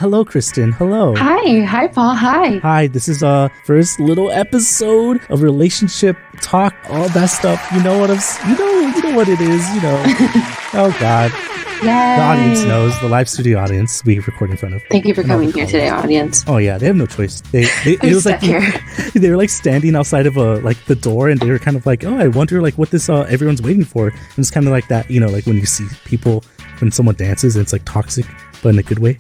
Hello, Kristen. Hello. Hi, Paul. Hi. Hi, this is our first little episode of relationship talk, all that stuff. You know what you know what it is, Oh God. Yay. The audience knows, the live studio audience we record in front of. Thank you for coming here today, audience. Oh yeah, they have no choice. It was like they were like standing outside of the door, and they were kind of like, oh, I wonder like what this everyone's waiting for. And it's kind of like that, like when you see people when someone dances, and it's like toxic, but in a good way.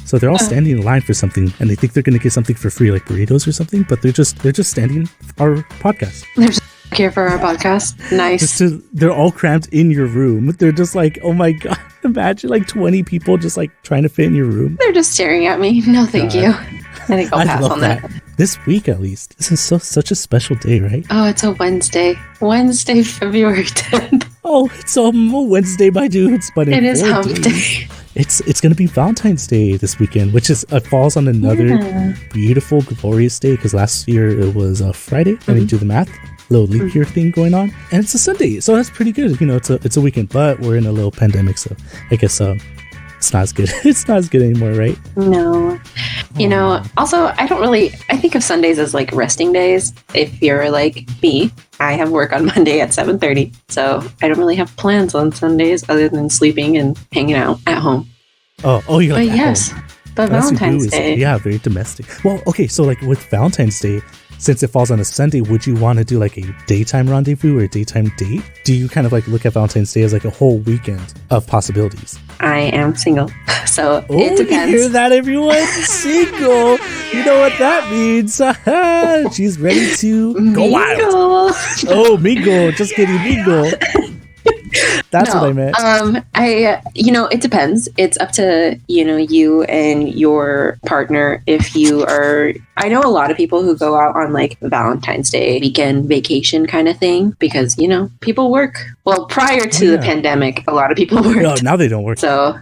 So they're all standing in line for something, and they think they're gonna get something for free, like burritos or something. But they're just standing for our podcast. They're just here for our podcast. Nice. They're all cramped in your room. They're just like, oh my God, imagine like 20 people just like trying to fit in your room. They're just staring at me. No, thank you. I think I'll pass on that. This week, at least. This is such a special day, right? Oh, it's a Wednesday. Wednesday, February 10th. Oh, it's a Wednesday, my dudes. But it is hump day. It's going to be Valentine's Day this weekend, which is falls on another beautiful, glorious day. Because last year it was a Friday. I didn't do the math. Little leap year thing going on, and it's a Sunday, so that's pretty good. It's a weekend, but we're in a little pandemic, so I guess it's not as good. It's not as good anymore, right? No. Also, I think of Sundays as like resting days. If you're like me, I have work on Monday at 7:30, so I don't really have plans on Sundays other than sleeping and hanging out at home. Oh, you're like, but yes, home. But Valentine's Day. Yeah, very domestic. Well, okay, so like with Valentine's Day, since it falls on a Sunday, would you want to do like a daytime rendezvous or a daytime date? Do you kind of like look at Valentine's Day as like a whole weekend of possibilities? I am single, so it depends. You hear that, everyone? Single. You know what that means. She's ready to go wild. Oh, mingle. Just kidding, mingle. That's what I meant. It depends. It's up to, you and your partner. If you are, I know a lot of people who go out on like Valentine's Day weekend vacation kind of thing because, people work. Well, prior to the pandemic, a lot of people worked. No, now they don't work. So,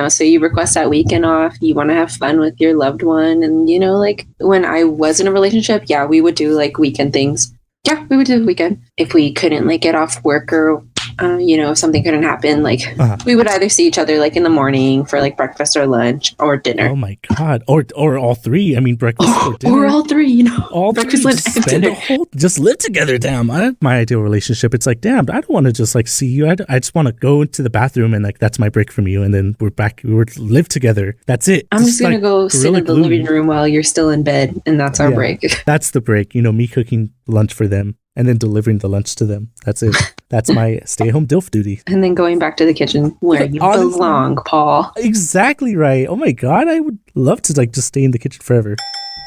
so you request that weekend off. You want to have fun with your loved one. And, like when I was in a relationship, yeah, we would do like weekend things. Yeah, we would do the weekend. If we couldn't like get off work or if something couldn't happen, like we would either see each other like in the morning for like breakfast or lunch or dinner. Oh my God. Or all three. I mean, breakfast or dinner. Or all three, all breakfast, three, lunch, and dinner. Just live together, damn. My ideal relationship, it's like, damn, I don't want to just like see you. I just want to go into the bathroom and like, that's my break from you. And then we're back, we would live together. That's it. I'm just going to go sit in the living room while you're still in bed. And that's our break. That's the break. Me cooking lunch for them. And then delivering the lunch to them. That's it. That's my stay-at-home DILF duty. And then going back to the kitchen where you belong, Paul. Exactly right. Oh my God, I would love to like just stay in the kitchen forever.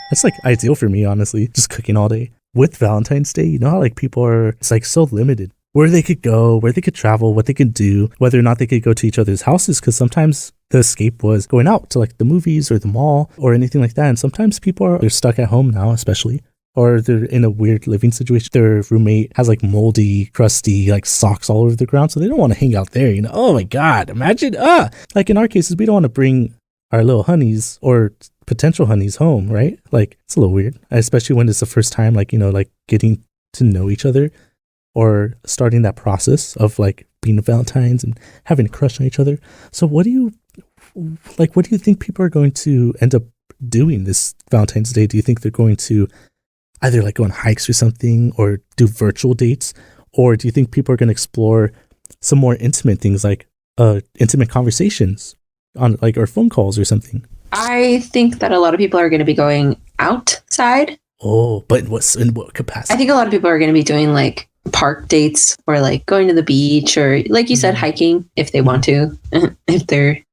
That's like ideal for me, honestly. Just cooking all day. With Valentine's Day, you know how like people are, it's like so limited. Where they could go, where they could travel, what they could do, whether or not they could go to each other's houses. Because sometimes the escape was going out to like the movies or the mall or anything like that. And sometimes people they're stuck at home now, especially. Or they're in a weird living situation. Their roommate has like moldy, crusty, like socks all over the ground. So they don't want to hang out there, Oh my God, imagine, like in our cases, we don't want to bring our little honeys or potential honeys home, right? Like it's a little weird, especially when it's the first time, like, like getting to know each other or starting that process of like being Valentines and having a crush on each other. So what do you think people are going to end up doing this Valentine's Day? Do you think they're going to either like go on hikes or something or do virtual dates? Or do you think people are going to explore some more intimate things like intimate conversations on like or phone calls or something? I think that a lot of people are going to be going outside. Oh, but in what capacity? I think a lot of people are going to be doing like park dates or like going to the beach or like you said, hiking if they want to, if they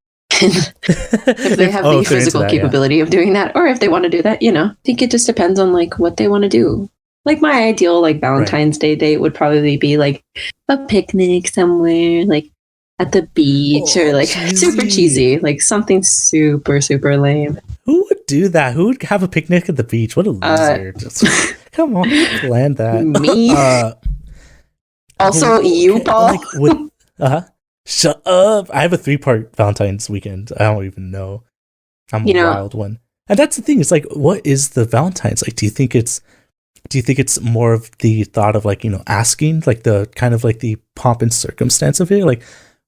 have the physical capability of doing that, or if they want to do that, I think it just depends on like what they want to do. Like my ideal like Valentine's Day date would probably be like a picnic somewhere, like at the beach or like super cheesy, like something super, super lame. Who would do that? Who would have a picnic at the beach? What a loser. Come on, plan that. Me? Also, you, Paul? Shut up. I have a 3-part Valentine's weekend. I don't even know. I'm a wild one. And that's the thing. It's like, what is the Valentine's? Like, do you think it's more of the thought of like, asking, like the kind of like the pomp and circumstance of it? Like,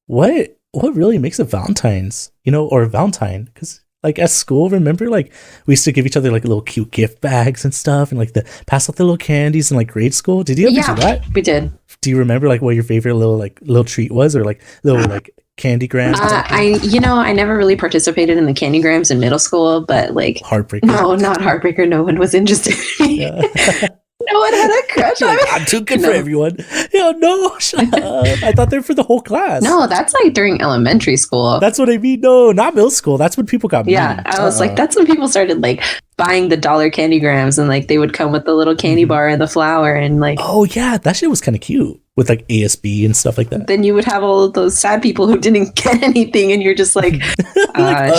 what really makes a Valentine's, or a Valentine? Because Like at school, remember, like we used to give each other like little cute gift bags and stuff, and like the pass out the little candies in like grade school. Did you ever do that? We did. Do you remember like what your favorite little treat was, or like little like candy grams? I never really participated in the candy grams in middle school, but like Heartbreaker. No, not Heartbreaker. No one was interested. Yeah. No one had a crush on me. I'm too good for everyone. Yeah, no, shut up. I thought they were for the whole class. No, that's like during elementary school. That's what I mean. No, not middle school. That's when people got mean. Yeah, I was like, that's when people started like buying the dollar candy grams, and like they would come with the little candy bar and the flour, and like, oh yeah, that shit was kind of cute with like ASB and stuff like that. Then you would have all of those sad people who didn't get anything, and you're just like,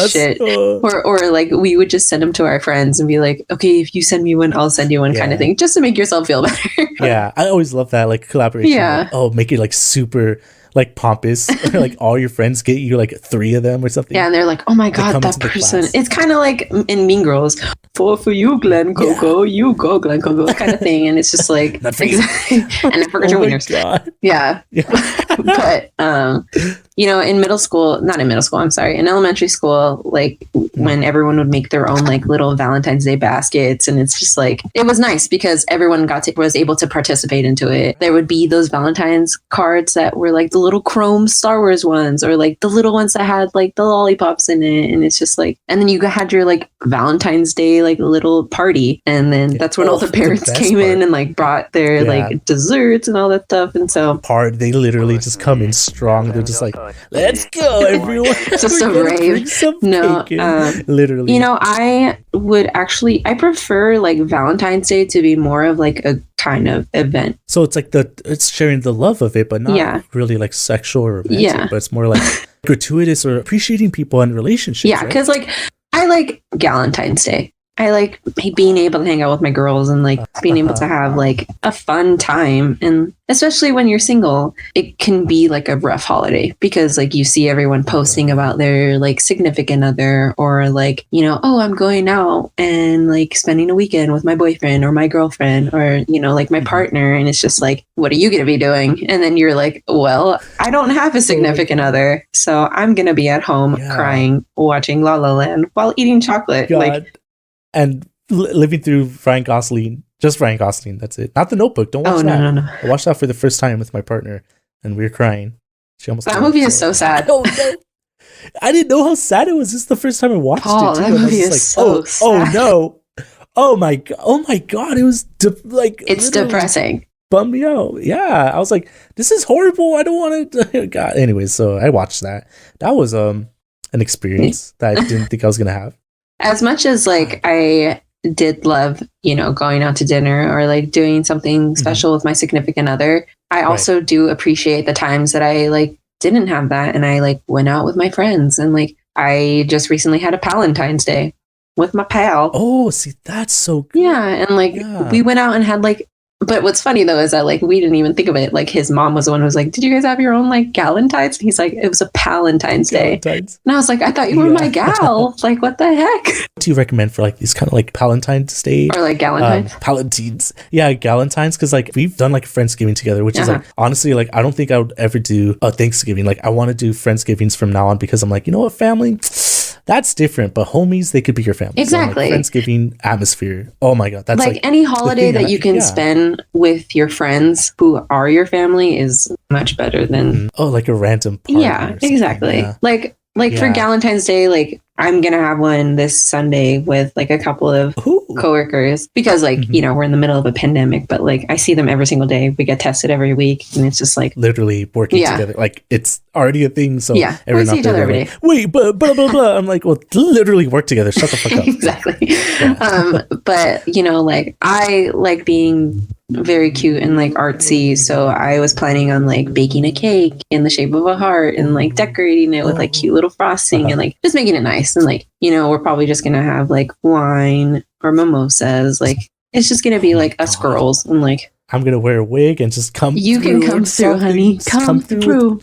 shit. Or like we would just send them to our friends and be like, okay, if you send me one, I'll send you one, kind of thing, just to make yourself feel better. Yeah, I always love that, like collaboration. Yeah. Like, make it like super like pompous, or like all your friends get you like 3 of them or something. Yeah, and they're like, oh my god, that person. It's kind of like in Mean Girls, for you, Glenn Coco, you go, Glenn Coco, kind of thing. And it's just like, not for you. And I forgot your winners. Yeah. But in middle school, not in middle school, I'm sorry, in elementary school, like when everyone would make their own like little Valentine's Day baskets, and it's just like, it was nice because everyone was able to participate into it. There would be those Valentine's cards that were like the little chrome Star Wars ones, or like the little ones that had like the lollipops in it, and it's just like, and then you had your like Valentine's Day like little party, and then that's when all the parents came in and like brought their like desserts and all that stuff. And so they literally just come in strong. They're just like, let's go, everyone. Just a rave. No, literally. I prefer like Valentine's Day to be more of like a kind of event. So it's like it's sharing the love of it, but not really like sexual or romantic, but it's more like gratuitous or appreciating people and relationships. Yeah, because like I like Galentine's Day. I like being able to hang out with my girls and like being able to have like a fun time. And especially when you're single, it can be like a rough holiday because like you see everyone posting about their like significant other, or like, oh, I'm going out and like spending a weekend with my boyfriend or my girlfriend, or, like my partner. And it's just like, what are you going to be doing? And then you're like, well, I don't have a significant other, so I'm going to be at home crying, watching La La Land while eating chocolate. God. Like, and living through Ryan Gosling, just Ryan Gosling. That's it. Not the Notebook. Don't watch that. No. I watched that for the first time with my partner, and we were crying. That movie is so sad. I didn't know how sad it was. This is the first time I watched it. Too. That movie is so sad. Oh no! Oh my god! It was it's depressing. Bummed me out. Yeah, I was like, this is horrible. I don't want to. God. Anyways, so I watched that. That was an experience that I didn't think I was gonna have. As much as like I did love, going out to dinner or like doing something special with my significant other, I also do appreciate the times that I like didn't have that, and I like went out with my friends, and like I just recently had a Valentine's Day with my pal. Oh, see, that's so good. Yeah, and like we went out and had like. But what's funny though is that like we didn't even think of it. Like his mom was the one who was like, "Did you guys have your own like Galentines?" And he's like, "It was a Palentine's Day." And I was like, "I thought you were my gal." Like, what the heck? What do you recommend for like these kind of like Palentine's Day or like Galentines? Palentines, yeah, Galentines, because like we've done like Friendsgiving together, which is like honestly like I don't think I would ever do a Thanksgiving. Like I want to do Friendsgivings from now on because I'm like, you know what, family. That's different, but homies, they could be your family. Exactly. So, like, Friendsgiving atmosphere. Oh my god, that's like any holiday that you can spend with your friends who are your family is much better than like a random party. Yeah, exactly. Yeah. Like for Galentine's Day, like I'm gonna have one this Sunday with like a couple of coworkers because like we're in the middle of a pandemic, but like I see them every single day. We get tested every week, and it's just like literally working together. Like it's already a thing. So we see each other every day. Like, wait, but blah blah blah. I'm like, well, literally work together. Shut the fuck up. Exactly. Yeah. But like I like being very cute and like artsy, so I was planning on like baking a cake in the shape of a heart and like decorating it with like cute little frosting and like just making it nice. And like we're probably just gonna have like wine or mimosas. Like it's just gonna be like us girls, and like I'm gonna wear a wig and just come. You can come through, honey. Come through.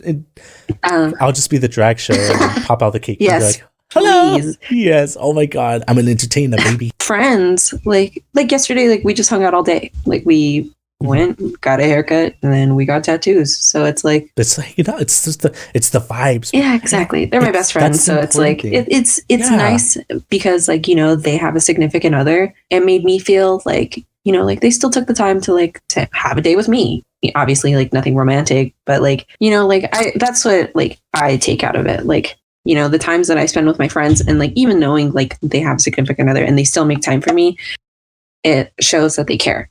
I'll just be the drag show and pop out the cake. Yes. And be like, hello. Please. Yes. Oh my god. I'm an entertainer, baby. Friends, like yesterday, like we just hung out all day. Like we went, got a haircut, and then we got tattoos. So it's like, it's just the vibes. yeah, exactly. They're my best friends. So it's like, it's nice because like, they have a significant other. It made me feel like, like they still took the time to have a day with me. Obviously, like nothing romantic, but like, that's what like I take out of it. Like, the times that I spend with my friends and like even knowing like they have a significant other and they still make time for me, it shows that they care,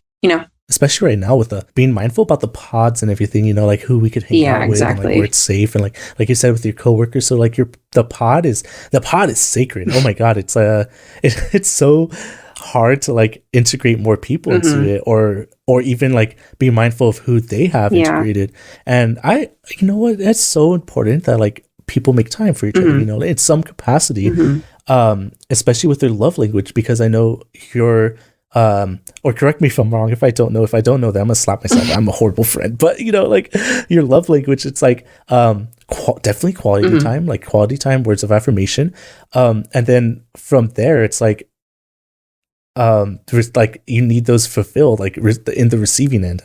Especially right now with being mindful about the pods and everything, like who we could hang out with and like where it's safe and like you said with your coworkers. So like the pod is sacred. Oh my God. It's so hard to like integrate more people into it or even like be mindful of who they have integrated. And that's so important that like people make time for each other, in some capacity, especially with their love language, because I know you're or correct me if I'm wrong. If I don't know them, I'm gonna slap myself. I'm a horrible friend, but like your love language, it's like definitely quality time, like quality time, words of affirmation, and then from there, it's like there's like you need those fulfilled like in the receiving end.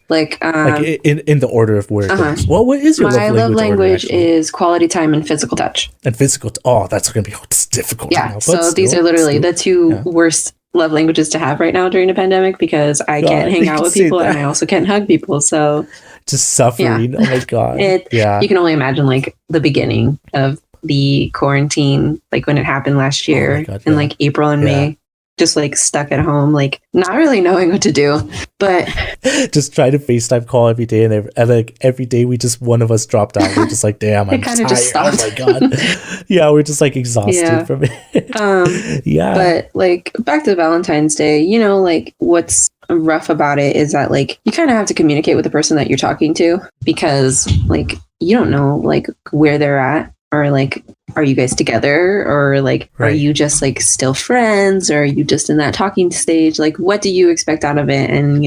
Like in the order of where it goes. Well, what is your love language is quality time and physical touch. And physical that's gonna be difficult. Yeah, so these are literally the two worst love languages to have right now during the pandemic, because I can't hang out with people and I also can't hug people. So just suffering. Oh my God. You can only imagine like the beginning of the quarantine, like when it happened last year in like April and May. Just like stuck at home, like not really knowing what to do, but just try to FaceTime call every day, and like every day one of us dropped out. We're just like, damn, I'm tired. Just stopped. Oh my God. Yeah, we're just like exhausted from it. But like back to Valentine's Day, like what's rough about it is that like you kind of have to communicate with the person that you're talking to, because like you don't know like where they're at, or like are you guys together, or like are you just like still friends, or are you just in that talking stage? Like what do you expect out of it? And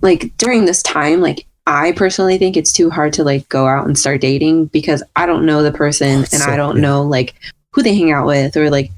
like during this time, like I personally think it's too hard to like go out and start dating, because I don't know the person and I don't know like who they hang out with or like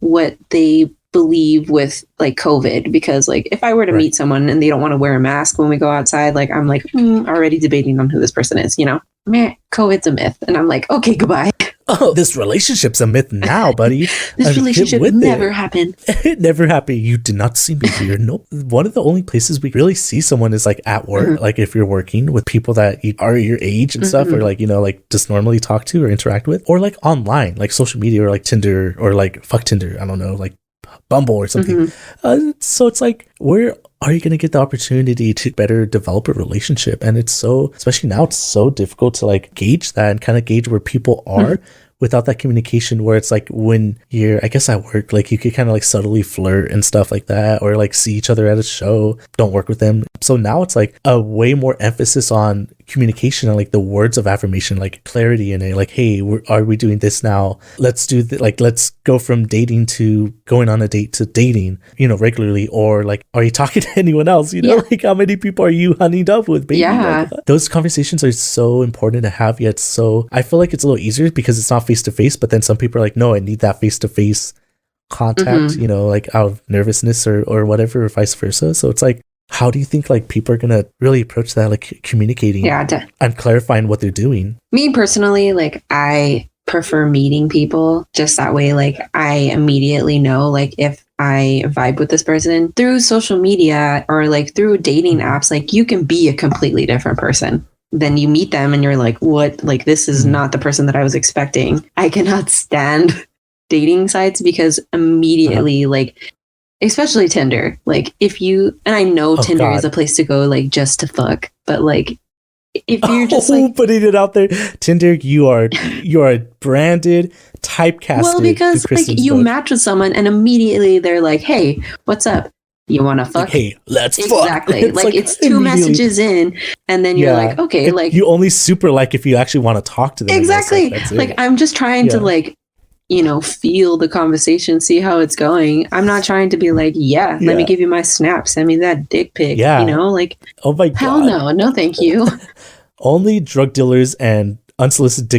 what they believe with like COVID. Because like if I were to meet someone and they don't want to wear a mask when we go outside, like I'm like already debating on who this person is, man, COVID's a myth. And I'm like, okay, goodbye. Oh, this relationship's a myth now, buddy. This relationship never happened. It never happened. You did not see me here. No, one of the only places we really see someone is like at work. Like if you're working with people that are your age and stuff, or like, like just normally talk to or interact with, or like online, like social media, or like Tinder, or like fuck Tinder. I don't know, like Bumble or something. So it's like, where are you going to get the opportunity to better develop a relationship? And it's so, especially now, it's so difficult to like gauge that and kind of gauge where people are without that communication, where it's like when you're, I guess at work, like you could kind of like subtly flirt and stuff like that, or like see each other at a show, don't work with them. So now it's like a way more emphasis on communication and like the words of affirmation, like clarity in it, like, hey, are we doing this now? Let's do like, let's go from dating to going on a date to dating, regularly, or like, are you talking to anyone else? Like how many people are you honeyed up with, baby? Like, those conversations are so important to have, yet so I feel like it's a little easier because it's not face to face, but then some people are like, no, I need that face to face contact, like out of nervousness or whatever, or vice versa. So it's like, how do you think like people are gonna really approach that, like communicating and clarifying what they're doing? Me personally, like I prefer meeting people, just that way like I immediately know like if I vibe with this person. Through social media or like through dating apps, like you can be a completely different person. Then you meet them and you're like, what? Like, this is not the person that I was expecting. I cannot stand dating sites because immediately, like, especially Tinder, like if you, and I know Tinder is a place to go, like just to fuck, but like, if you're just like putting it out there, Tinder, you are branded, typecasted. Well, because like you match with someone and immediately they're like, hey, what's up? You want to fuck? Like, hey, let's exactly. fuck. Like it's two messages in, and then you're like, okay, like you only super like if you actually want to talk to them. Exactly. Like I'm just trying to like, feel the conversation, see how it's going. I'm not trying to be like, let me give you my snap, send me that dick pic. Like, oh my god, hell no, thank you. Only drug dealers and unsolicited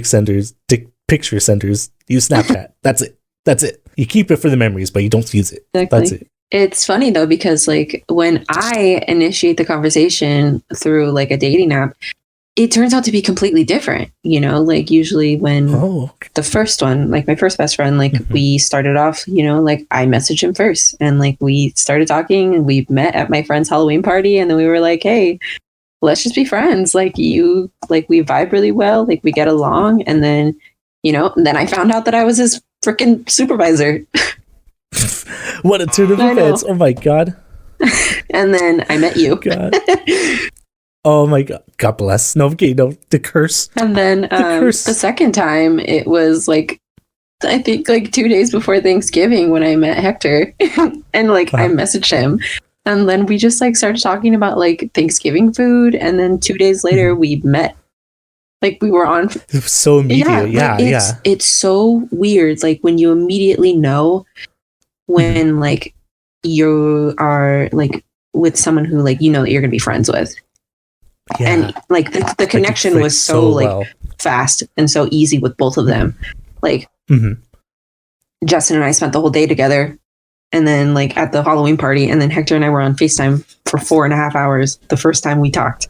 dick picture senders use Snapchat. That's it. You keep it for the memories, but you don't use it. Exactly. That's it. It's funny though, because like when I initiate the conversation through like a dating app, it turns out to be completely different. Like usually when Oh, the first one, like my first best friend, like we started off, like I messaged him first and like we started talking and we met at my friend's Halloween party. And then we were like, hey, let's just be friends. Like we vibe really well. Like we get along. And then, then I found out that I was his freaking supervisor. what a turn of events. Oh my God. And then I met you. God. Oh my God. God bless. No, okay, no, the curse. And then the second time it was like, I think like 2 days before Thanksgiving when I met Hector and like I messaged him and then we just like started talking about like Thanksgiving food. And then 2 days later we met. Like we were on. It was so immediate. Yeah. It's so weird. Like when you immediately know when like you are like with someone who like, that you're going to be friends with. Yeah. And like the connection was so fast and so easy with both of them. Like Justin and I spent the whole day together and then like at the Halloween party and then Hector and I were on FaceTime for 4.5 hours the first time we talked.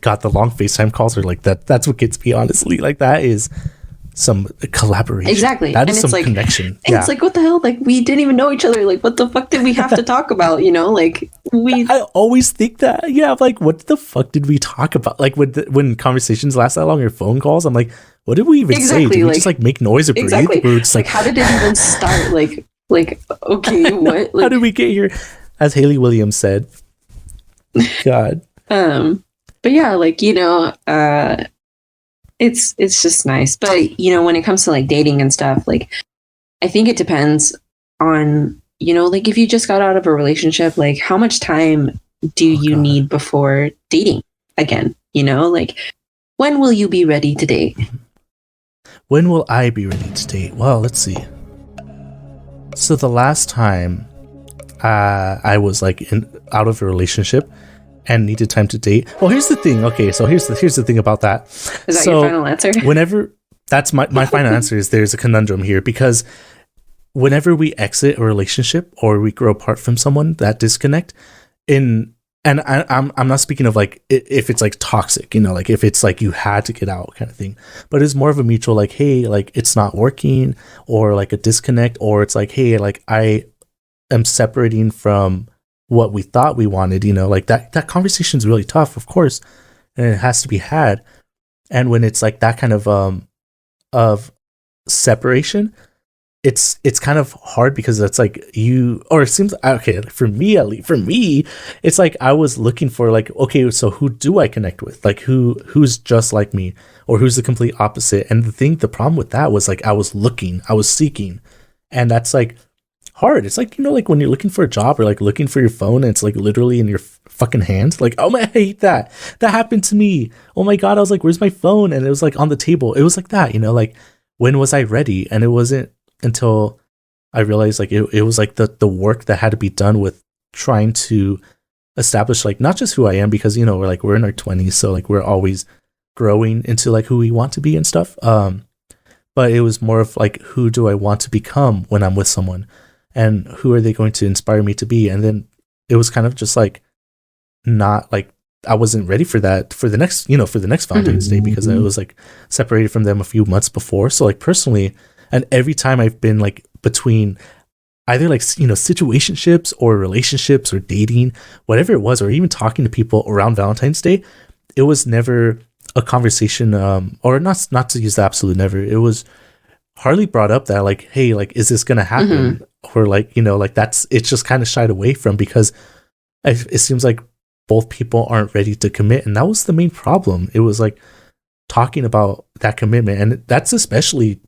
God, the long FaceTime calls are like that. That's what gets me, honestly. Like that is some collaboration. Exactly. That is and some like, connection. And it's like, what the hell? Like we didn't even know each other. Like what the fuck did we have to talk about? Like I always think that. Yeah. I'm like, what the fuck did we talk about? Like when conversations last that long or phone calls, I'm like, what did we even say? Did we just like make noise or breathe? Exactly. We were just like how did it even start? Like, okay, what? Like, how did we get here? As Haley Williams said. God. But yeah, like, it's just nice. But, when it comes to like dating and stuff, like, I think it depends on, like if you just got out of a relationship, like how much time do you need before dating again? Like when will you be ready to date? When will I be ready to date? Well, let's see. So the last time I was like out of a relationship and needed time to date. Well, here's the thing. Okay, so here's the thing about that. Is that your final answer? Whenever that's my final answer is there's a conundrum here because whenever we exit a relationship or we grow apart from someone, that disconnect I'm not speaking of like if it's like toxic, like if it's like you had to get out kind of thing, but it's more of a mutual like, hey, like it's not working or like a disconnect, or it's like, hey, like I am separating from what we thought we wanted, like that conversation is really tough, of course, and it has to be had. And when it's like that kind of separation, it's kind of hard because it's like it seems okay for me, at least for me, it's like I was looking for like, okay, so who do I connect with, like who's just like me or who's the complete opposite. And the problem with that was like I was seeking, and that's like hard. It's like, like when you're looking for a job or like looking for your phone and it's like literally in your fucking hand. Like, oh my, I hate that. That happened to me. Oh my God. I was like, where's my phone? And it was like on the table. It was like that, like when was I ready? And it wasn't until I realized like it was like the work that had to be done with trying to establish like not just who I am, because, we're in our 20s. So like we're always growing into like who we want to be and stuff. But it was more of like, who do I want to become when I'm with someone? And who are they going to inspire me to be? And then it was kind of just like, not like I wasn't ready for that for the next Valentine's Day, because I was like separated from them a few months before. So like personally, and every time I've been like between either like, situationships or relationships or dating, whatever it was, or even talking to people around Valentine's Day, it was never a conversation, or not to use the absolute never. It was hardly brought up that like, hey, like, is this going to happen? Or like, like it's just kind of shied away from, because it seems like both people aren't ready to commit. And that was the main problem. It was like talking about that commitment. And that's especially,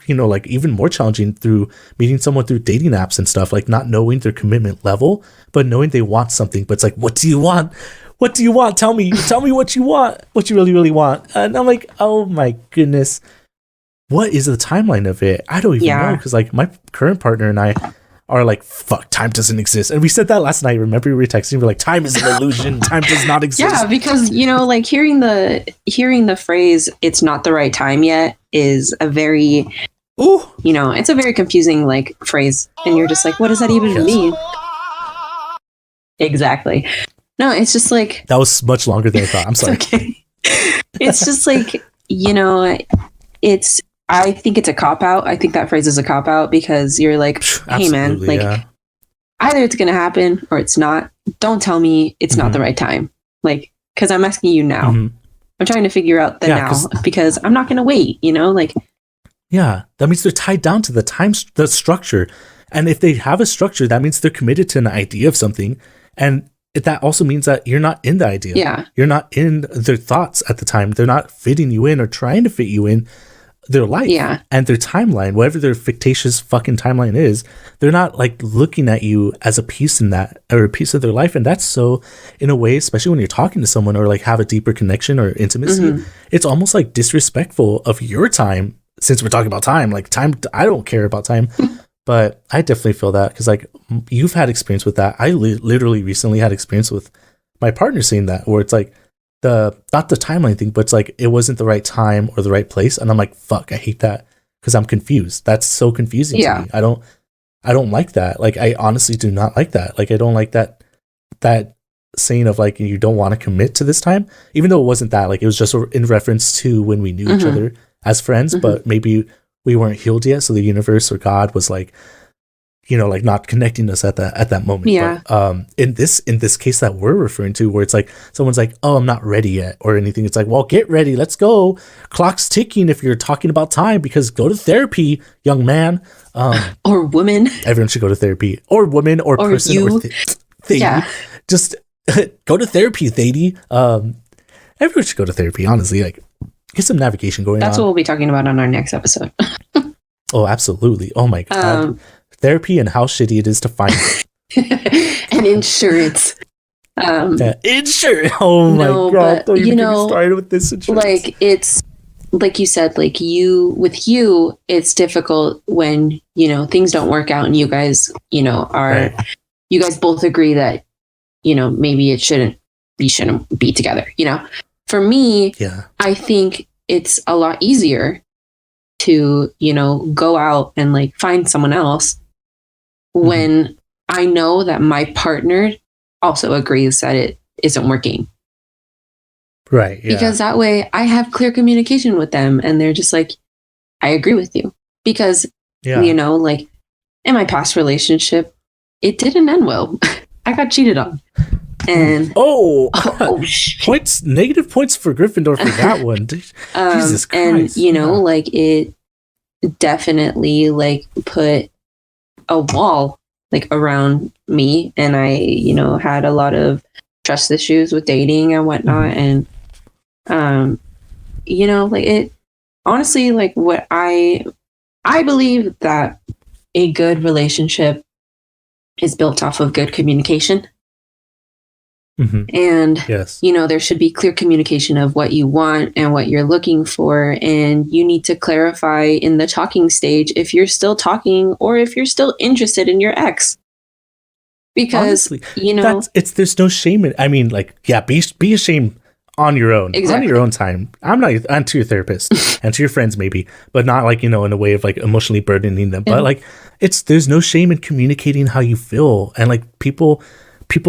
like even more challenging through meeting someone through dating apps and stuff, like not knowing their commitment level, but knowing they want something. But it's like, what do you want? What do you want? Tell me what you want, what you really, really want. And I'm like, oh my goodness. What is the timeline of it? I don't even know, because like my current partner and I are like, fuck, time doesn't exist. And we said that last night. Remember, we were texting, we're like, time is an illusion. Time does not exist. Yeah, because, like hearing the phrase, it's not the right time yet, is a very Ooh. You know, it's a very confusing like phrase, and you're just like, what does that even mean? Exactly. No, it's just like That was much longer than I thought. I'm sorry. okay. It's just like, you know, I think it's a cop out. I think that phrase is a cop out because you're like, hey man, like either it's gonna happen or it's not. Don't tell me it's not the right time. Like, because I'm asking you now. I'm trying to figure out the now because I'm not gonna wait, you know, like yeah, that means they're tied down to the structure. And if they have a structure, that means they're committed to an idea of something. And that also means that you're not in the idea. Yeah. You're not in their thoughts at the time. They're not fitting you in or trying to fit you in their life and their timeline, whatever their fictitious fucking timeline is. They're not like looking at you as a piece in that or a piece of their life. And that's so, in a way, especially when you're talking to someone or like have a deeper connection or intimacy, it's almost like disrespectful of your time. Since we're talking about time, like time, I don't care about time, but I definitely feel that because like you've had experience with that. I literally recently had experience with my partner saying that, where it's like not the timeline thing, but it's like it wasn't the right time or the right place, and I'm like, fuck, I hate that because I'm confused. That's so confusing to me. I don't like that. Like I honestly do not like that. Like I don't like that saying of like you don't want to commit to this time, even though it wasn't that. Like it was just in reference to when we knew each other as friends, but maybe we weren't healed yet, so the universe or God was like, you know, like not connecting us at that moment. Yeah. But in this case that we're referring to, where it's like someone's like, oh, I'm not ready yet or anything, it's like, well, get ready, let's go, clock's ticking if you're talking about time, because go to therapy, young man, or woman. Everyone should go to therapy, or woman, or person, you. or thing. Just go to therapy, Thady. Everyone should go to therapy, honestly. Like, get some navigation going on. That's what we'll be talking about on our next episode. Oh, absolutely. Oh my God. Therapy and how shitty it is to find it. And insurance. Insurance. Oh my God. But, don't even get me started with this insurance. Like, it's like you said, like with you, it's difficult when, you know, things don't work out and you guys, you know, you guys both agree that, you know, maybe you shouldn't be together, you know. For me, I think it's a lot easier to, you know, go out and like find someone else when I know that my partner also agrees that it isn't working. Right. Yeah. Because that way I have clear communication with them and they're just like, I agree with you. Because, you know, like in my past relationship, it didn't end well. I got cheated on. And points, negative points for Gryffindor for that one. Jesus Christ. And you know, like it definitely like put a wall like around me, and I, you know, had a lot of trust issues with dating and whatnot. And you know, like it honestly, like what I believe that a good relationship is built off of good communication. And, you know, there should be clear communication of what you want and what you're looking for. And you need to clarify in the talking stage if you're still talking or if you're still interested in your ex. Because, honestly, you know, there's no shame in, I mean, like, yeah, be ashamed on your own, on your own time. I'm to your therapist and to your friends maybe, but not like, you know, in a way of like emotionally burdening them. But like, there's no shame in communicating how you feel. And like people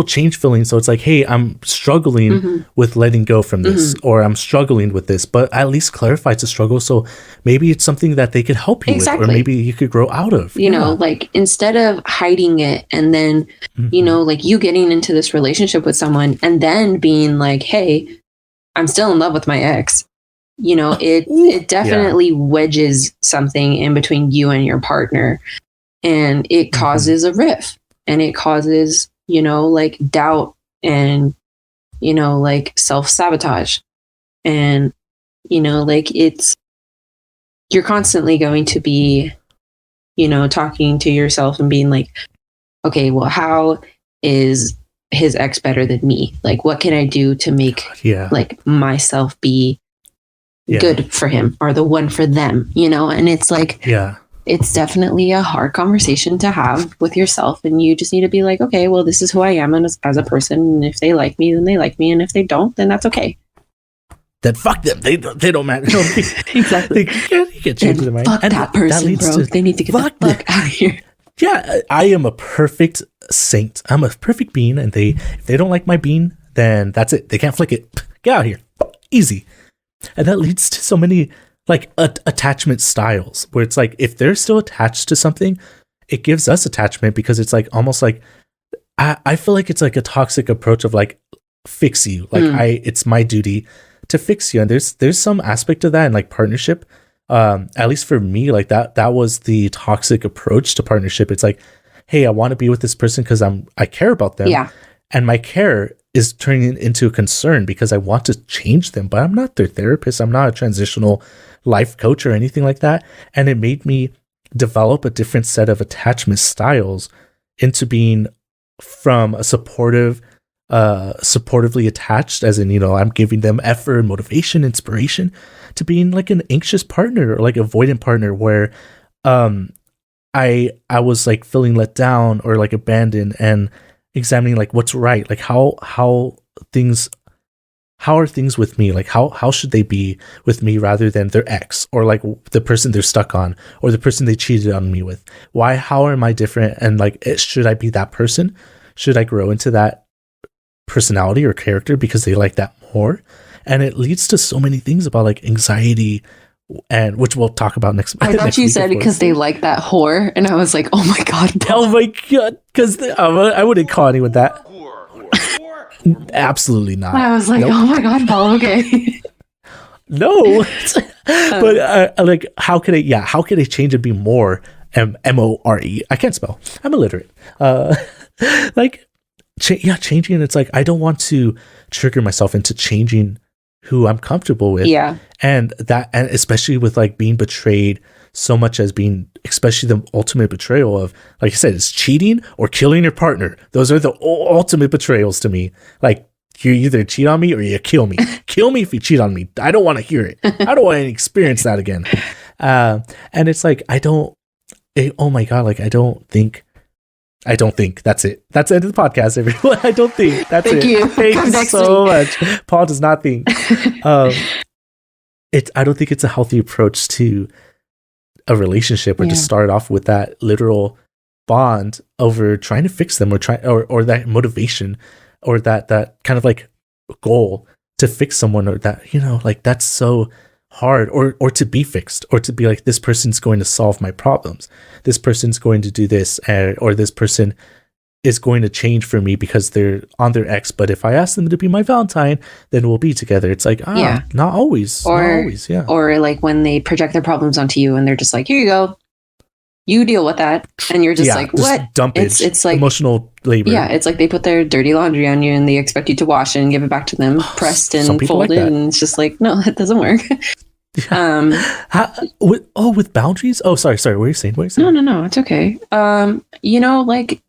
change feelings. So it's like, hey, I'm struggling with letting go from this, or I'm struggling with this, but at least clarify it's a struggle. So maybe it's something that they could help you with, or maybe you could grow out of. You know, like instead of hiding it and then, you know, like you getting into this relationship with someone and then being like, hey, I'm still in love with my ex. You know, it definitely wedges something in between you and your partner, and it causes a rift, and it causes, you know, like doubt and, you know, like self-sabotage. And, you know, like you're constantly going to be, you know, talking to yourself and being like, okay, well, how is his ex better than me? Like, what can I do to make like myself be good for him or the one for them, you know? And it's like, it's definitely a hard conversation to have with yourself. And you just need to be like, okay, well, this is who I am as a person. And if they like me, then they like me. And if they don't, then that's okay. then fuck them. They don't matter. Exactly. You can't change their mind. Fuck And that person, bro. They need to get the fuck out of here. Yeah, I am a perfect saint. I'm a perfect bean, and if they don't like my bean, then that's it. They can't flick it. Get out of here. Easy. And that leads to so many like attachment styles where it's like if they're still attached to something, it gives us attachment because it's like almost like I feel like it's like a toxic approach of like fix you. Like it's my duty to fix you. And there's some aspect of that in like partnership. At least for me, like that was the toxic approach to partnership. It's like, hey, I want to be with this person because I care about them. Yeah. And my care is turning into a concern because I want to change them, but I'm not their therapist. I'm not a transitional life coach or anything like that. And it made me develop a different set of attachment styles into being from a supportively attached, as in, I'm giving them effort, motivation, inspiration, to being like an anxious partner or like avoidant partner where I was like feeling let down or like abandoned and examining like what's right, like how are things with me, like how should they be with me rather than their ex or like the person they're stuck on or the person they cheated on me with. How am I different? And like, should I be that person? Should I grow into that personality or character because they like that more? And it leads to so many things about like anxiety, and which we'll talk about next. I thought you said because they like that whore, and I was like, oh my god, Paul. Oh my god, because I wouldn't call anyone that. Absolutely not. I was like, oh my god, Paul. Okay. No, but like, how could I change and be more more? I can't spell. I'm illiterate. Changing. And it's like I don't want to trigger myself into changing who I'm comfortable with. Yeah. And especially with like being betrayed so much as being, especially the ultimate betrayal of, like I said, it's cheating or killing your partner. Those are the ultimate betrayals to me. Like, you either cheat on me or you kill me. Kill me if you cheat on me. I don't want to hear it. I don't want to experience that again. And it's like, oh my God, like, I don't think. That's it. That's the end of the podcast, everyone. I don't think. That's Thank it. you. Thank you so much. Paul does not think. I don't think it's a healthy approach to a relationship or to start off with that literal bond over trying to fix them or that motivation or that kind of like goal to fix someone, or that, like, that's so hard, or to be fixed, or to be like, this person's going to solve my problems, this person's going to do this, or this person is going to change for me because they're on their ex, but if I ask them to be my Valentine, then we'll be together. It's like, not always. Or like when they project their problems onto you and they're just like, here you go, you deal with that, and you're just like, what? Dumpage. It's like emotional labor. Yeah, it's like they put their dirty laundry on you and they expect you to wash it and give it back to them, pressed and folded, like, and it's just like, no, that doesn't work. With boundaries? Oh, sorry. What were you saying? No, it's okay. Like,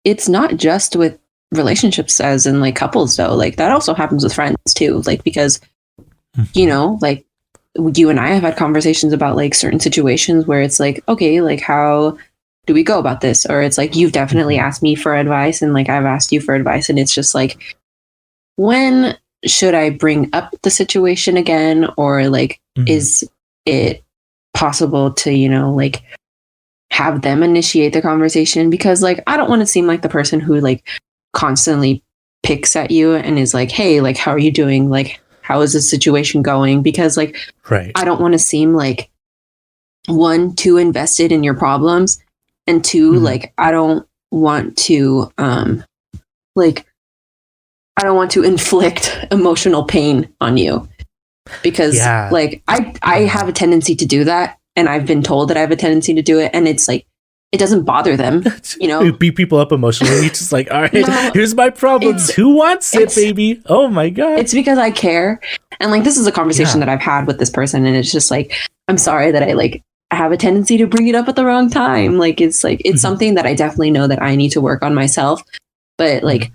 it's not just with relationships, as in like couples, though. Like, that also happens with friends too. Like, because like, you and I have had conversations about like certain situations where it's like, okay, like, how do we go about this? Or it's like, you've definitely asked me for advice and like I've asked you for advice, and it's just like, when should I bring up the situation again? Or like, is it possible to, like, have them initiate the conversation? Because like, I don't want to seem like the person who like constantly picks at you and is like, hey, like, how are you doing? Like, how is this situation going? Because like, I don't want to seem like, one, too invested in your problems, and two, like, I don't want to inflict emotional pain on you, because like I have a tendency to do that, and I've been told that I have a tendency to do it, and it's like, it doesn't bother them, You beat people up emotionally. It's just like, all right, here's my problems. Who wants it, baby? Oh my God. It's because I care. And like, this is a conversation that I've had with this person, and it's just like, I'm sorry that I have a tendency to bring it up at the wrong time. Like, it's something that I definitely know that I need to work on myself. But like,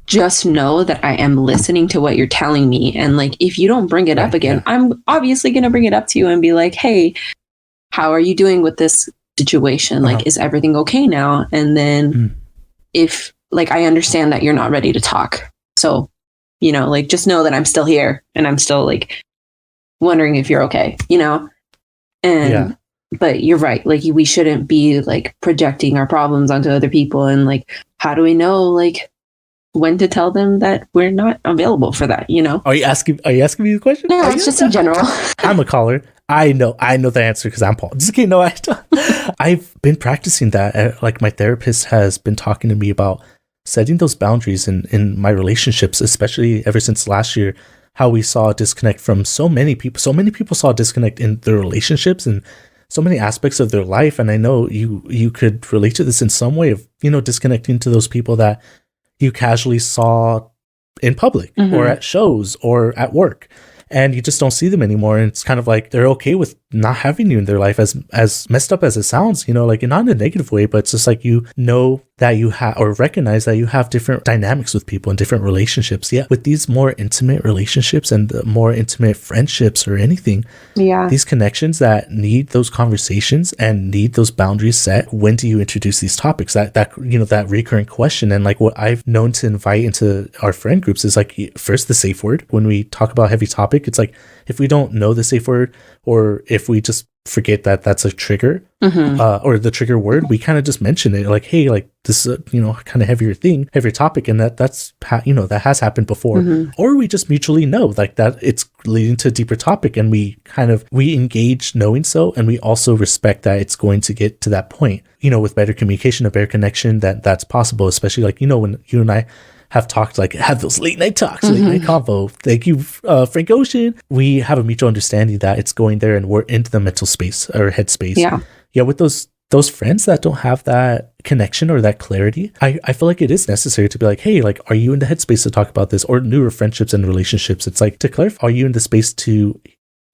just know that I am listening to what you're telling me. And like, if you don't bring it up again, I'm obviously going to bring it up to you and be like, hey, how are you doing with this situation? Like, is everything okay now? And then if like, I understand that you're not ready to talk, so you know, like just know that I'm still here and I'm still like wondering if you're okay, you know? And but you're right, like we shouldn't be like projecting our problems onto other people. And like, how do we know like when to tell them that we're not available for that, you know? Are you asking me the question? No, it's just in general. I'm a caller. I know the answer because I'm Paul. Just kidding. No, I've been practicing that. Like my therapist has been talking to me about setting those boundaries in my relationships, especially ever since last year, how we saw a disconnect from so many people. So many people saw a disconnect in their relationships and so many aspects of their life. And I know you could relate to this in some way of, you know, disconnecting to those people that you casually saw in public or at shows or at work. And you just don't see them anymore. And it's kind of like they're okay with not having you in their life, as messed up as it sounds, you know, like not in a negative way, but it's just like you know that you have or recognize that you have different dynamics with people and different relationships. Yeah. With these more intimate relationships and the more intimate friendships or anything, these connections that need those conversations and need those boundaries set. When do you introduce these topics? That you know, that recurring question. And like what I've known to invite into our friend groups is like, first, the safe word. When we talk about heavy topic, it's like, if we don't know the safe word, or if we just forget that that's a trigger, or the trigger word, we kind of just mention it like, hey, like this is a, you know, kind of heavier topic, and that's you know, that has happened before. Or we just mutually know like that it's leading to a deeper topic, and we engage knowing so, and we also respect that it's going to get to that point, you know, with better communication, a better connection, that's possible, especially like, you know, when you and I have talked, like have those late night talks, late night convo. Thank you, Frank Ocean. We have a mutual understanding that it's going there, and we're into the mental space or headspace. Yeah. With those friends that don't have that connection or that clarity, I feel like it is necessary to be like, hey, like, are you in the headspace to talk about this? Or newer friendships and relationships, it's like to clarify, are you in the space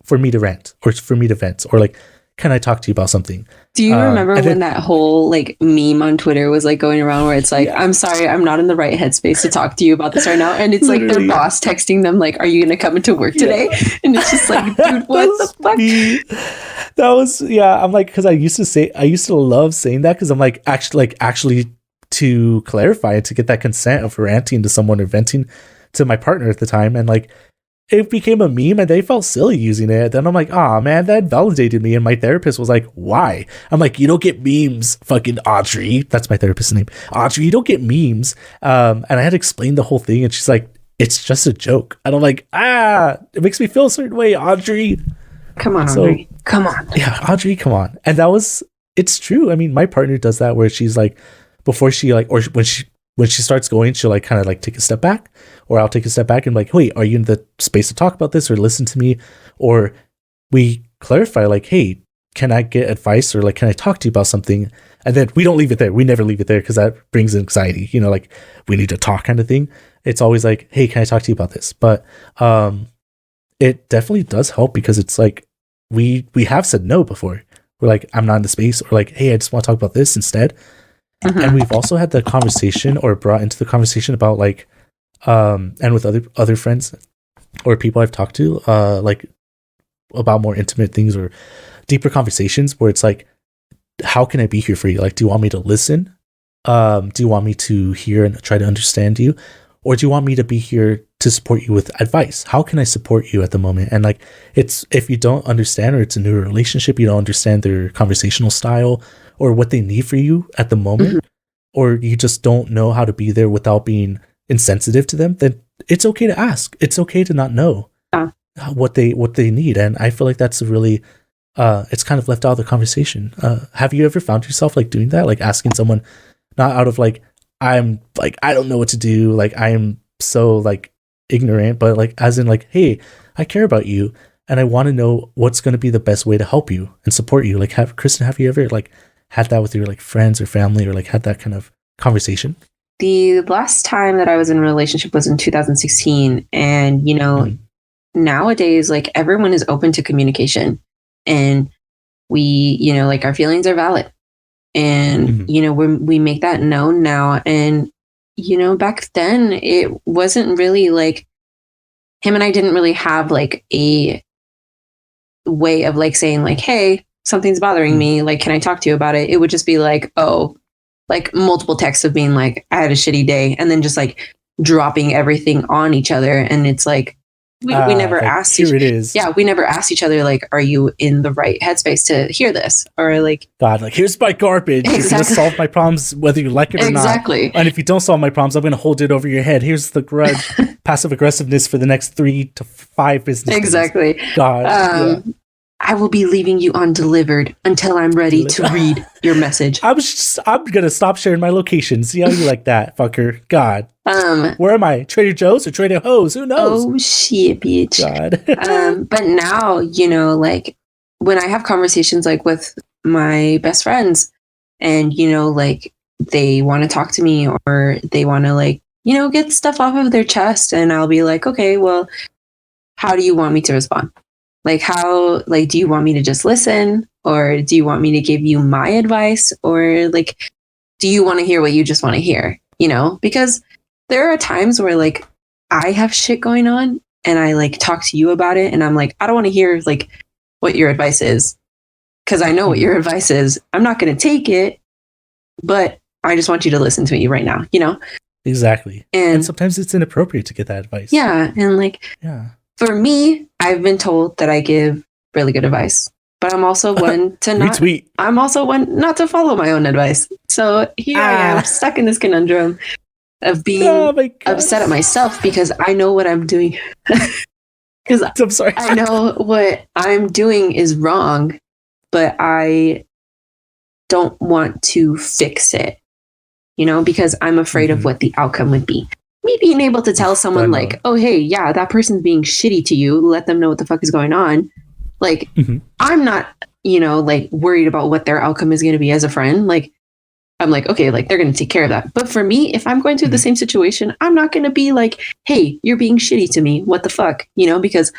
for me to rant or for me to vent, or like, can I talk to you about something? Do you remember when that whole like meme on Twitter was like going around where it's like, I'm sorry, I'm not in the right headspace to talk to you about this right now. And it's like their boss texting them like, are you going to come into work today? And it's just like, dude, what the fuck? That was, I'm like, because I used to love saying that, because I'm like, actually to clarify and to get that consent of ranting to someone or venting to my partner at the time. And like, it became a meme and they felt silly using it. Then I'm like, oh man, that validated me. And my therapist was like, why? I'm like, you don't get memes, fucking Audrey. That's my therapist's name. Audrey, you don't get memes. And I had to explain the whole thing. And she's like, it's just a joke. And I'm like, it makes me feel a certain way, Audrey. Come on, Audrey. Come on. Yeah, Audrey, come on. And it's true. I mean, my partner does that where she's like, before she like, or when she starts going, she'll like kind of like take a step back, or I'll take a step back and like, wait, are you in the space to talk about this or listen to me? Or we clarify like, hey, can I get advice, or like, can I talk to you about something? And then we don't leave it there. We never leave it there, because that brings anxiety, you know, like we need to talk kind of thing. It's always like, hey, can I talk to you about this? But it definitely does help, because it's like we have said no before. We're like, I'm not in the space, or like, hey, I just want to talk about this instead. And we've also had the conversation, or brought into the conversation about like, and with other friends or people I've talked to, like about more intimate things or deeper conversations, where it's like, how can I be here for you? Like, do you want me to listen? Do you want me to hear and try to understand you? Or do you want me to be here to support you with advice? How can I support you at the moment? And like, it's, if you don't understand, or it's a new relationship, you don't understand their conversational style or what they need for you at the moment, or you just don't know how to be there without being insensitive to them, then it's okay to ask. It's okay to not know what they need. And I feel like that's a really, it's kind of left out of the conversation. Have you ever found yourself like doing that? Like asking someone, not out of like, I'm like, I don't know what to do, like I am so like ignorant, but like as in like, hey, I care about you and I want to know what's going to be the best way to help you and support you. Like, Kristen, have you ever like had that with your like friends or family, or like had that kind of conversation? The last time that I was in a relationship was in 2016. And, you know, nowadays, like everyone is open to communication, and we, you know, like our feelings are valid. And, you know, we make that known now. And, you know, back then it wasn't really like, him and I didn't really have like a way of like saying like, hey, something's bothering me. Like, can I talk to you about it? It would just be like, oh, like multiple texts of being like, I had a shitty day. And then just like dropping everything on each other. And it's like, we never like, asked here it is. Yeah, we never asked each other, like, are you in the right headspace to hear this? Or like, God, like, here's my garbage. You're going to solve my problems whether you like it or not. And if you don't solve my problems, I'm going to hold it over your head. Here's the grudge, passive aggressiveness for the next 3 to 5 business exactly. days. God. I will be leaving you undelivered until I'm ready to read your message. I'm going to stop sharing my location. See how you like that, fucker. God. Where am I? Trader Joe's or Trader Joe's? Who knows? Oh, shit, bitch. God. But now, you know, like, when I have conversations, like, with my best friends and, you know, like, they want to talk to me or they want to, like, you know, get stuff off of their chest. And I'll be like, okay, well, how do you want me to respond? Like, how, like, do you want me to just listen? Or do you want me to give you my advice? Or, like, do you want to hear what you just want to hear? You know, because there are times where, like, I have shit going on and I, like, talk to you about it. And I'm like, I don't want to hear, like, what your advice is. Because I know what your advice is. I'm not going to take it, but I just want you to listen to me right now, you know? Exactly. And sometimes it's inappropriate to get that advice. Yeah. And, like, for me, I've been told that I give really good advice, but I'm also one to not. Retweet. I'm also one not to follow my own advice. So here I am, stuck in this conundrum of being upset at myself because I know what I'm doing. Because I'm sorry. I know what I'm doing is wrong, but I don't want to fix it. You know, because I'm afraid of what the outcome would be. Me being able to tell someone like, oh, hey, yeah, that person's being shitty to you. Let them know what the fuck is going on. Like, I'm not, you know, like, worried about what their outcome is going to be as a friend. Like, I'm like, okay, like, they're going to take care of that. But for me, if I'm going through the same situation, I'm not going to be like, hey, you're being shitty to me. What the fuck? You know, because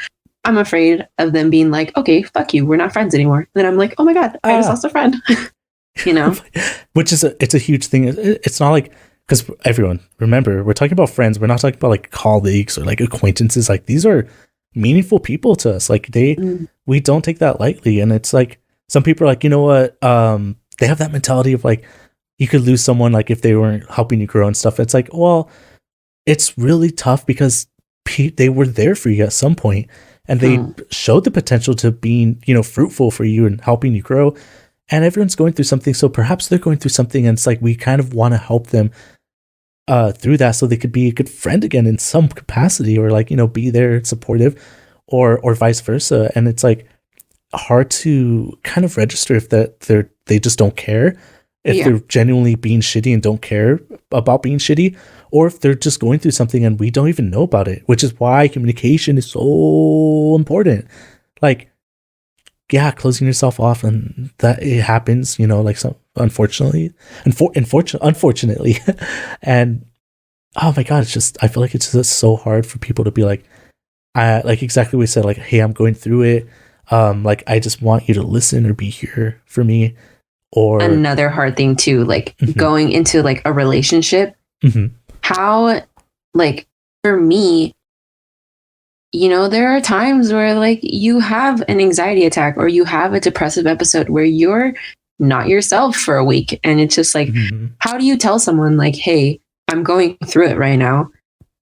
I'm afraid of them being like, okay, fuck you. We're not friends anymore. And then I'm like, oh my God, I just lost a friend. You know? Which is it's a huge thing. It's not like, because everyone, remember, we're talking about friends. We're not talking about like colleagues or like acquaintances. Like, these are meaningful people to us. Like, we don't take that lightly. And it's like, some people are like, you know what? They have that mentality of like, you could lose someone like if they weren't helping you grow and stuff. It's like, well, it's really tough because they were there for you at some point and they showed the potential to being, you know, fruitful for you and helping you grow. And everyone's going through something. So perhaps they're going through something and it's like, we kind of want to help them through that so they could be a good friend again in some capacity, or like, you know, be there supportive, or vice versa. And it's like hard to kind of register if they just don't care, if they're genuinely being shitty and don't care about being shitty, or if they're just going through something and we don't even know about it, which is why communication is so important. Like, yeah, closing yourself off, and that it happens, you know, like, some unfortunately, and oh my God, it's just, I feel like it's just so hard for people to be like, like exactly what we said, like, hey, I'm going through it, like, I just want you to listen or be here for me. Or another hard thing too, like going into like a relationship, how, like, for me, you know, there are times where like you have an anxiety attack or you have a depressive episode where you're not yourself for a week. And it's just like, how do you tell someone like, hey, I'm going through it right now.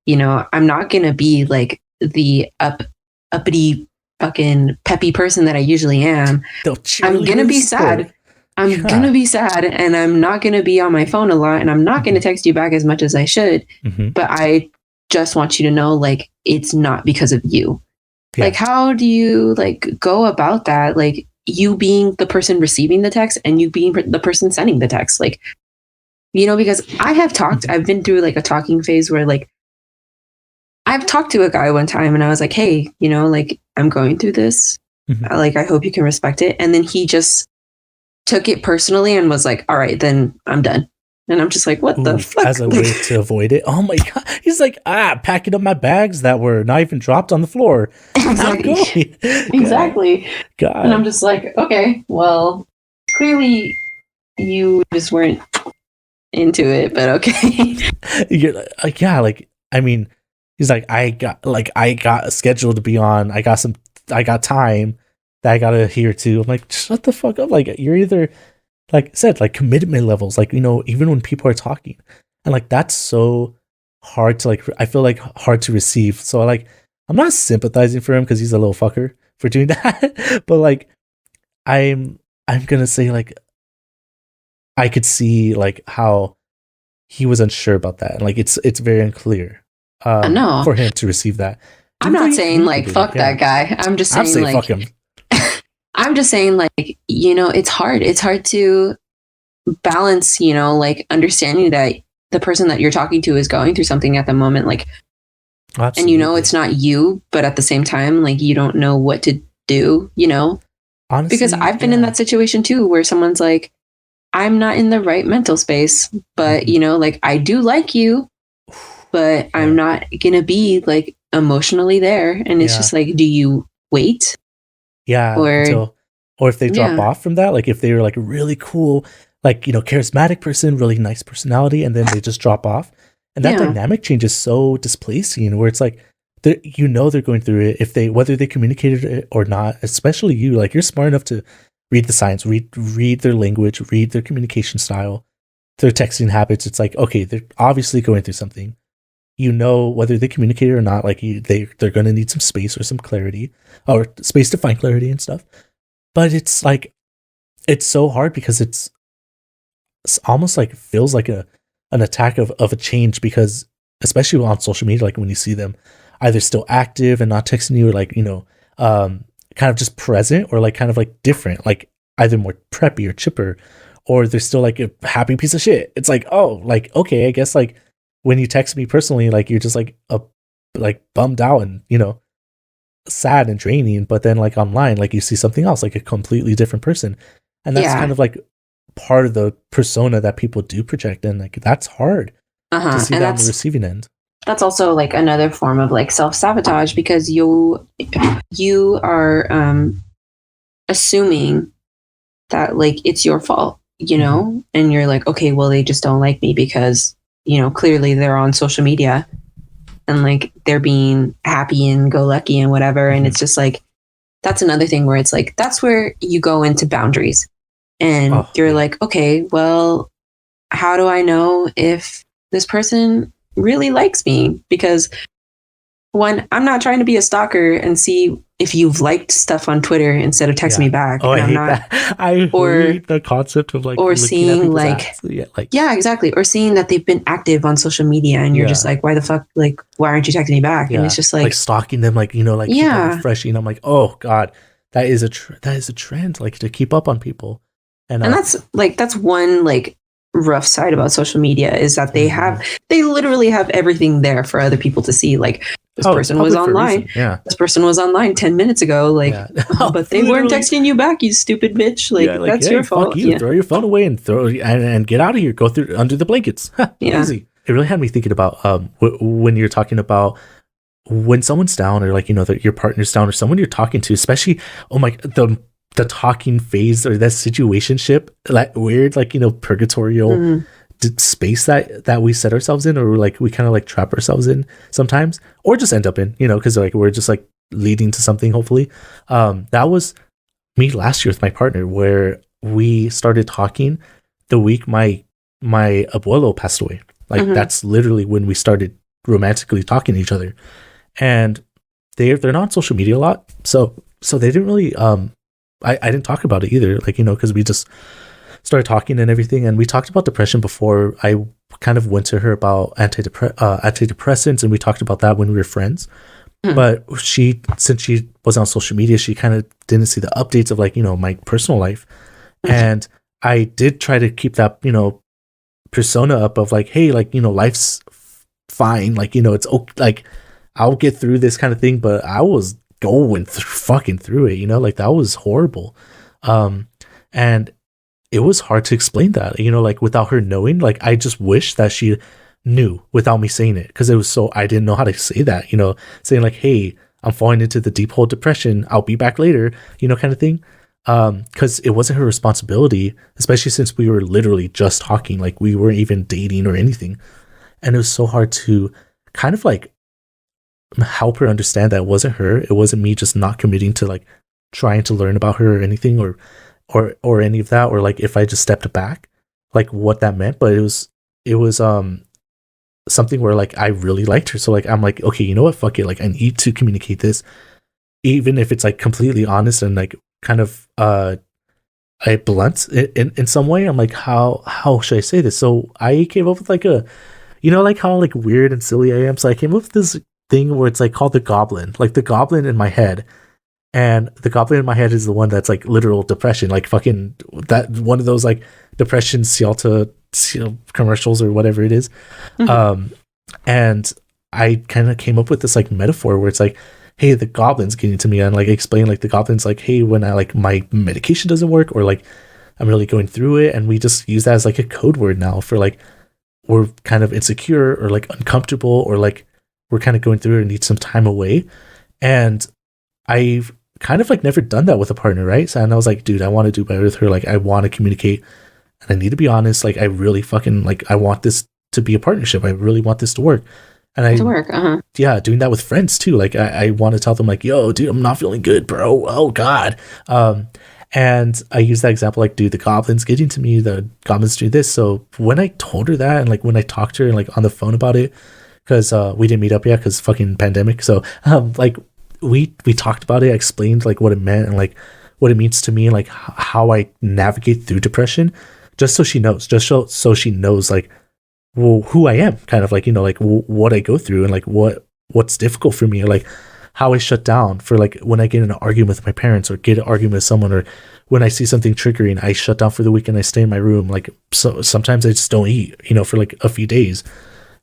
You know, I'm not going to be like the uppity fucking peppy person that I usually am. I'm going to be sad. I'm going to be sad, and I'm not going to be on my phone a lot, and I'm not going to text you back as much as I should. But I just want you to know, like, it's not because of you. Like, how do you like go about that? Like, you being the person receiving the text and you being the person sending the text, like, you know, because I have talked, I've been through like a talking phase where like I've talked to a guy one time and I was like, hey, you know, like, I'm going through this. Like, I hope you can respect it. And then he just took it personally and was like, all right, then I'm done. And I'm just like, what the fuck? As a way to avoid it. Oh my God. He's like, packing up my bags that were not even dropped on the floor. Exactly. Exactly. God. And I'm just like, okay, well, clearly you just weren't into it, but okay. You're like, yeah, like, I mean, he's like, I got a schedule to be on. I got time that I got to adhere to. I'm like, shut the fuck up. Like, you're either, like I said, like, commitment levels, like, you know, even when people are talking, and like, that's so hard to like, I feel like hard to receive. So like, I'm not sympathizing for him because he's a little fucker for doing that. But like, I'm gonna say like, I could see like how he was unsure about that. And like, it's very unclear No, for him to receive that. I'm Even though not he saying like communicated it, fuck yeah. that guy. I'm just I'm saying saying fuck like him. I'm just saying like, you know, it's hard. It's hard to balance, you know, like understanding that the person that you're talking to is going through something at the moment, like, and you know Absolutely. it's not you, but at the same time, like you don't know what to do, you know? Honestly, Because I've been in yeah. that situation too, where someone's like, I'm not in the right mental space, but Mhm. you know, like I do like you, but Yeah. I'm not gonna be like emotionally there. And it's Yeah. just like, do you wait? Yeah, Or until, or if they drop yeah, off from that, like if they were like a really cool, like, you know, charismatic person, really nice personality, and then they just drop off. And that yeah, dynamic change is so displacing where it's like, you know, they're going through it if they, whether they communicated it or not, especially you, like you're smart enough to read the signs, read their language, read their communication style, their texting habits. It's like, okay, they're obviously going through something. You know, whether they communicate it or not, like they're going to need some space or some clarity, or space to find clarity and stuff. But it's like, it's so hard because it's almost like, it feels like an attack of a change, because especially on social media, like when you see them either still active and not texting you, or like, you know, kind of just present, or like kind of like different, like either more preppy or chipper, or they're still like a happy piece of shit. It's like, oh, like, okay, I guess like when you text me personally, like you're just like a, like bummed out and, you know, sad and draining, but then like online, like you see something else, like a completely different person. And that's kind yeah, of like part of the persona that people do project, and like that's hard to see and that on the receiving end. that's also like another form of like self sabotage because you are assuming that like it's your fault, you Mm-hmm. know, and you're like, okay, well they just don't like me because you know clearly they're on social media and like they're being happy and go lucky and whatever, and Mm-hmm. it's just like that's another thing where it's like that's where you go into boundaries and Oh you're yeah. like, okay, well, how do I know if this person really likes me? Because one, I'm not trying to be a stalker and see if you've liked stuff on Twitter instead of texting Yeah. me back. Oh, And I I'm hate not, that. I or, hate the concept of like or looking at seeing people's like, ads. Yeah, like, yeah, exactly. Or seeing that they've been active on social media and you're just yeah, like, why the fuck, like, why aren't you texting me back? And it's yeah, just like like, stalking them, like, you know, like keep on yeah. refreshing. I'm like, oh god, that is that is a trend, like to keep up on people. And And that's one like rough side about social media is that mhm. they literally have everything there for other people to see. Like this Oh, it's person was public for a online. reason. Yeah, This person was online 10 minutes ago. Like, yeah. Oh, but they weren't literally. texting you back, you stupid bitch. Yeah, Like like, that's hey, your fuck fault. you. Yeah. Throw your phone away and and get out of here. Go through under the blankets. Yeah. Easy. It really had me thinking about when you're talking about when someone's down, or like, you know, that your partner's down, or someone you're talking to, especially, oh my, the talking phase, or that situationship, like weird, like, you know, purgatorial Mm. space that we set ourselves in, or like we kind of like trap ourselves in sometimes, or just end up in, you know, because like we're just like leading to something, hopefully. That was me last year with my partner, where we started talking the week my abuelo passed away. Like Hmm. that's literally when we started romantically talking to each other. And they're not on social media a lot, so they didn't really I didn't talk about it either, like, you know, because we just started talking and everything. And we talked about depression before. I kind of went to her about antidepressants, and we talked about that when we were friends. Hmm. But since she was on social media, she kind of didn't see the updates of, like, you know, my personal life. And I did try to keep that, you know, persona up of like, hey, like, you know, life's fine, like, you know, it's okay, like I'll get through this kind of thing. But I was going fucking through it, you know, like that was horrible. And it was hard to explain that, you know, like without her knowing. Like I just wish that she knew without me saying it, because it was so, I didn't know how to say that, you know, saying like, hey, I'm falling into the deep hole depression, I'll be back later, you know, kind of thing. Because it wasn't her responsibility, especially since we were literally just talking, like we weren't even dating or anything. And it was so hard to kind of like help her understand that it wasn't her, it wasn't me just not committing to like trying to learn about her or anything, or any of that, or like if I just stepped back, like what that meant. But it was something where like I really liked her. So like I'm like, okay, you know what? Fuck it. Like I need to communicate this, even if it's like completely honest and like kind of I blunt in some way. I'm like, how should I say this? So I came up with like a, you know, like how like weird and silly I am. So I came up with this thing where it's like called the goblin, like the goblin in my head. And the goblin in my head is the one that's like literal depression, like fucking that one of those like depression Cialta commercials or whatever it is. Mhm. And I kind of came up with this like metaphor where it's like, hey, the goblin's getting to me, and like explain like the goblin's like, hey, when I like my medication doesn't work or like I'm really going through it, and we just use that as like a code word now for like we're kind of insecure or like uncomfortable or like we're kind of going through it and need some time away. And I've kind of like never done that with a partner, right? So and I was like, dude, I want to do better with her. Like I want to communicate and I need to be honest. Like I really fucking like I want this to be a partnership. I really want this to work. And To work. yeah, doing that with friends too. Like I want to tell them like, yo, dude, I'm not feeling good, bro. Oh God. And I use that example like, dude, the goblin's getting to me, the goblin's doing this. So when I told her that and like when I talked to her like on the phone about it, because we didn't meet up yet because fucking pandemic. So like we talked about it, I explained like what it meant and like what it means to me and like how I navigate through depression, just so she knows, so she knows like well who I am, kind of like, you know, like what I go through and like what's difficult for me, or like how I shut down for like when I get in an argument with my parents or get an argument with someone, or when I see something triggering, I shut down for the weekend. I stay in my room. Like so sometimes I just don't eat, you know, for like a few days,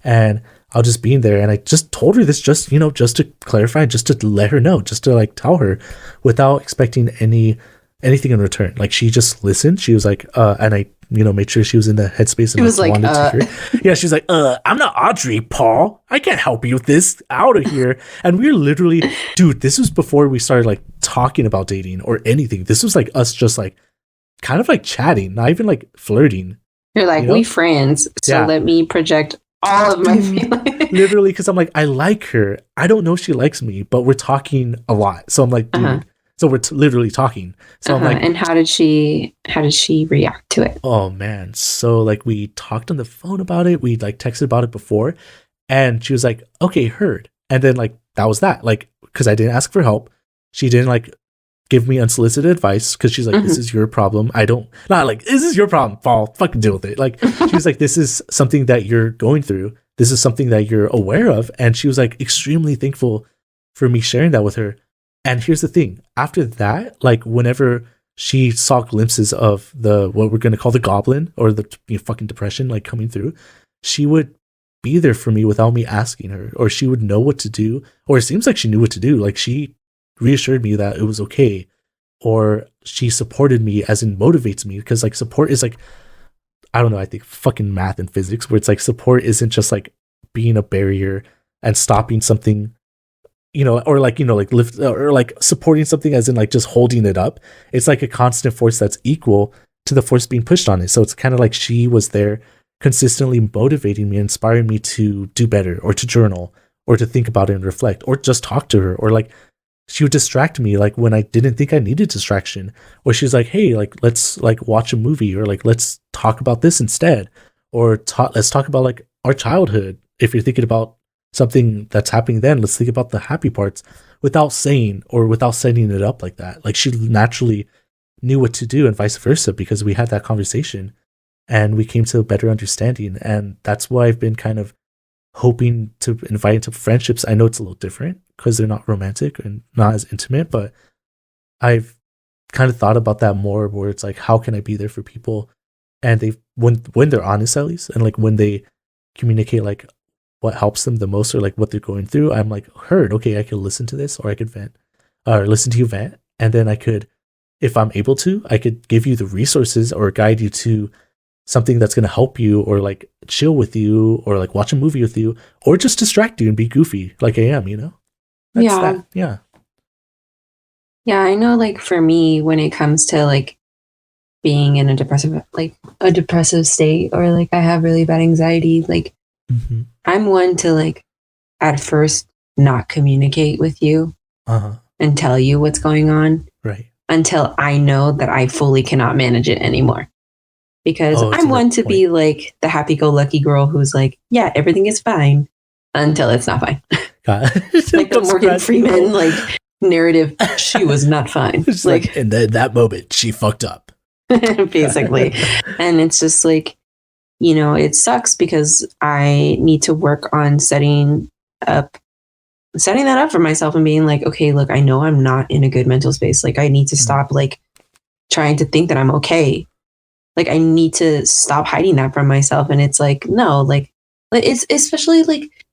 and I'll just be in there. And I just told her this, just, you know, just to clarify, just to let her know, just to like tell her without expecting anything in return. Like she just listened. She was like, and I, you know, made sure she was in the headspace and It was like, wanted to hear it. Yeah, she's like, I'm not Audrey, Paul. I can't help you with this. Out of here. And we were literally, dude, this was before we started like talking about dating or anything. This was like us just like kind of like chatting, not even like flirting. you're like, You know? we friends, so Yeah. let me project all of my feelings. Literally, because I'm like, I like her. I don't know if she likes me, but we're talking a lot. So I'm like, dude. So we're literally talking. So I'm like, and how did she react to it? oh man. So like we talked on the phone about it. We like texted about it before, and she was like, okay, heard. And then like that was that. Like because I didn't ask for help. She didn't like give me unsolicited advice because she's like, this is your problem. I don't, not like, this is your problem, Paul. Fucking deal with it. Like she was like, this is something that you're going through. This is something that you're aware of. And she was like extremely thankful for me sharing that with her. And here's the thing, after that, like whenever she saw glimpses of the what we're gonna call the goblin or the fucking depression like coming through, she would be there for me without me asking her, or she would know what to do, or it seems like she knew what to do. Like she reassured me that it was okay, or she supported me, as in motivates me, because like support is like, I don't know, I think fucking math and physics, where it's like support isn't just like being a barrier and stopping something, you know, or like, you know, like lift or like supporting something as in like just holding it up. It's like a constant force that's equal to the force being pushed on it. So it's kind of like she was there consistently motivating me, inspiring me to do better, or to journal, or to think about it and reflect, or just talk to her, or like she would distract me like when I didn't think I needed distraction, or she's like, hey, like let's like watch a movie, or like let's talk about this instead, or let's talk about like our childhood. If you're thinking about something that's happening then, let's think about the happy parts, without saying or without setting it up like that. Like she naturally knew what to do, and vice versa, because we had that conversation and we came to a better understanding. And that's why I've been kind of hoping to invite into friendships. I know it's a little different because they're not romantic and not as intimate, but I've kind of thought about that more, where it's like, how can I be there for people? And they, when they're honest, at least, and like when they communicate like what helps them the most, or like what they're going through, I'm like, heard, okay, I could listen to this, or I could vent, or listen to you vent, and then I could, if I'm able to, I could give you the resources or guide you to something that's going to help you, or like chill with you, or like watch a movie with you, or just distract you and be goofy like I am, you know? That's Yeah. that. Yeah. Yeah, I know, like for me, when it comes to like being in a depressive state, or like I have really bad anxiety, like I'm one to like at first not communicate with you and tell you what's going on, Right. until I know that I fully cannot manage it anymore. because Oh, I'm to the one to point. be like the happy-go-lucky girl who's like, yeah, everything is fine until it's not fine. God. Like the Comes Morgan across, Freeman like narrative, she was not fine. It's Like in that moment, she fucked up. basically. And it's just like, you know, it sucks because I need to work on setting that up for myself and being like, okay, look, I know I'm not in a good mental space. Like I need to stop like trying to think that I'm okay. Like I need to stop hiding that from myself. And it's like, no, like it's especially like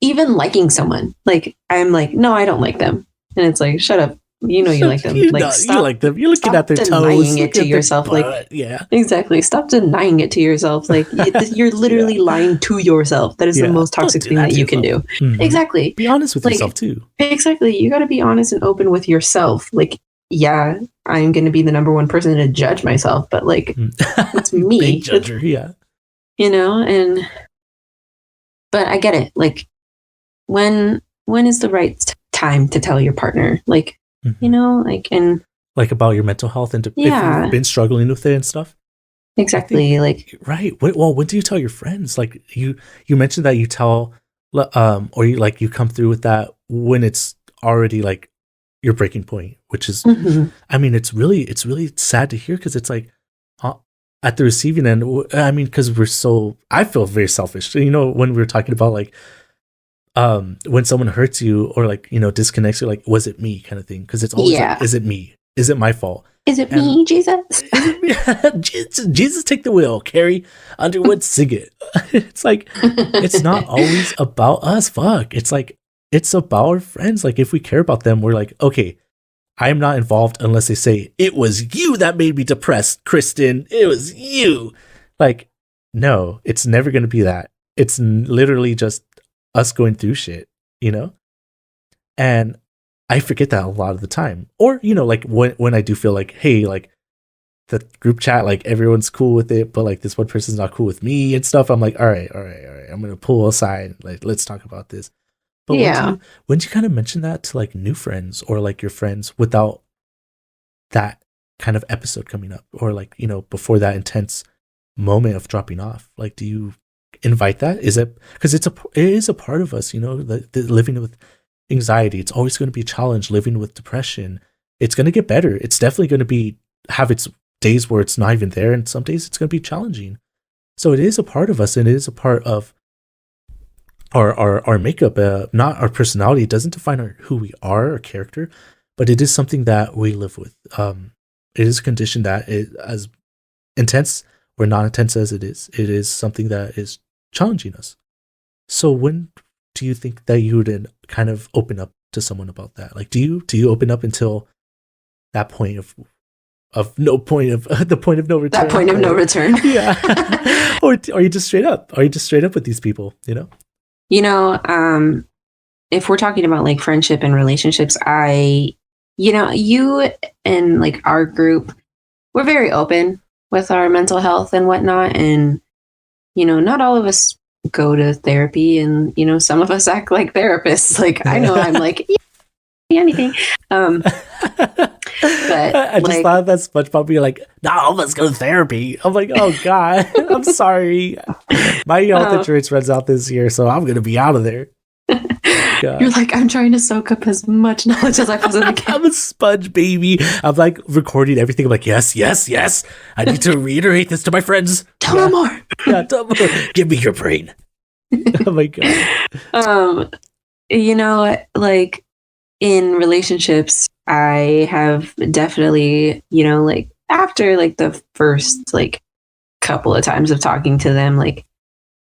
even liking someone. Like I'm like, no, I don't like them. And it's like, shut up. You know you like them. You Like know, stop. you like them. You're looking Stop at their denying toes, it to yourself. Like yeah, exactly. Stop denying it to yourself. Like you're literally lying to yourself. That is the most Don't toxic do thing that that to you can do. yourself. Mhm. Exactly. Be honest with Like, yourself too. Exactly. You got to be honest and open with yourself. Like, yeah, I'm going to be the number one person to judge myself, but like, it's me. Big judger, yeah. You know, but I get it. Like, when is the right time to tell your partner? Like, you know, like, and like about your mental health and if you've been struggling with it and stuff. Exactly. Like, right. Well, when do you tell your friends? Like you mentioned that you tell, or you like you come through with that when it's already like your breaking point, which is, I mean, it's really sad to hear because it's like at the receiving end. I mean, because I feel very selfish. You know, when we were talking about like, when someone hurts you or like, you know, disconnects you, like, was it me kind of thing? Because it's always like, is it me? Is it my fault? Is it me, Jesus? Jesus, take the wheel. Carrie Underwood, sing it. It's like, it's not always about us. Fuck. It's like, it's about our friends. Like, if we care about them, we're like, okay, I am not involved unless they say, it was you that made me depressed, Kristen. It was you. Like, no, it's never going to be that. It's literally just us going through shit, you know? And I forget that a lot of the time. Or, you know, like when I do feel like, hey, like the group chat, like everyone's cool with it, but like this one person's not cool with me and stuff. I'm like, all right. I'm going to pull aside. Like, let's talk about this. But when do you kind of mention that to like new friends or like your friends without that kind of episode coming up or like, you know, before that intense moment of dropping off? Like, do you invite that? Is it because it is a part of us, you know, the living with anxiety. It's always going to be a challenge living with depression. It's going to get better. It's definitely going to have its days where it's not even there, and some days it's going to be challenging. So it is a part of us, and it is a part of our makeup. Not our personality. It doesn't define who we are, our character, but it is something that we live with. It is a condition that is as intense or not intense as it is something that is challenging us. So when do you think that you would kind of open up to someone about that? Like, do you open up until that point of no point of the point of no return? That point of no return. Yeah. Or are you just straight up? Are you just straight up with these people? You know. You know, if we're talking about like friendship and relationships, you and like our group, we're very open with our mental health and whatnot, and you know, not all of us go to therapy, and you know, some of us act like therapists. Like I know I'm like anything. But I just thought that SpongeBob be like, "No, all of us go to therapy." I'm like, "Oh God, I'm sorry, my health insurance runs out this year, so I'm gonna be out of there." God. You're like, I'm trying to soak up as much knowledge as I possibly can. I'm a sponge, baby. I'm like recording everything. I'm like, yes. I need to reiterate this to my friends. Tell them more. Yeah, tell them more. Give me your brain. Oh my God. You know, like in relationships, I have definitely, you know, like after like the first like couple of times of talking to them, like,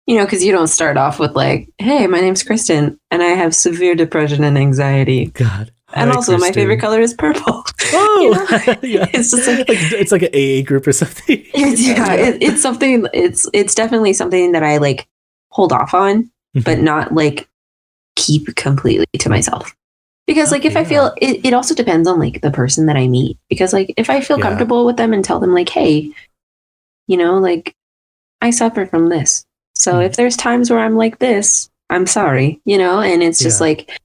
you know, because you don't start off with like, hey, my name's Kristen and I have severe depression and anxiety. God. Hi, and also Kristen. My favorite color is purple. Oh, you know? Yeah. It's just like it's like an AA group or something. It's something. It's definitely something that I like hold off on, but not like keep completely to myself. Because like if I feel it also depends on like the person that I meet. Because like if I feel comfortable with them and tell them like, hey, you know, like I suffer from this. So if there's times where I'm like this, I'm sorry, you know, and it's just like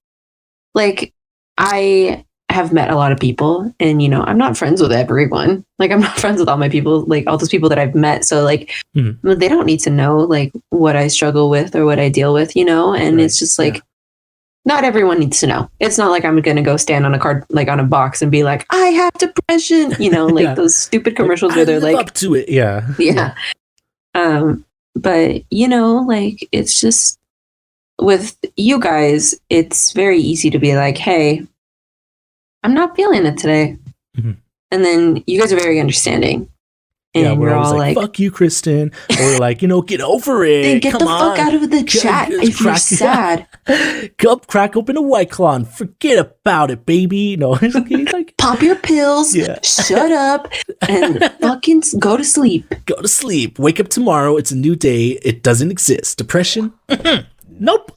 I have met a lot of people, and I'm not friends with everyone. Like, I'm not friends with all my people, like all those people that I've met. So like, they don't need to know like what I struggle with or what I deal with, and it's just like, not everyone needs to know. It's not like I'm going to go stand on a card, like on a box and be like, I have depression, like those stupid commercials where they're like, up to it. Yeah. Yeah. But like, it's just with you guys, it's very easy to be like, hey, I'm not feeling it today. Mm-hmm. And then you guys are very understanding. And we're always like, fuck you, Kristen. Or like, get over it. Then get the fuck out of the chat if you're sad. Come crack open a White Claw and forget about it, baby. No, he's like, pop your pills, shut up, and fucking go to sleep. Go to sleep. Wake up tomorrow. It's a new day. It doesn't exist. Depression? Nope.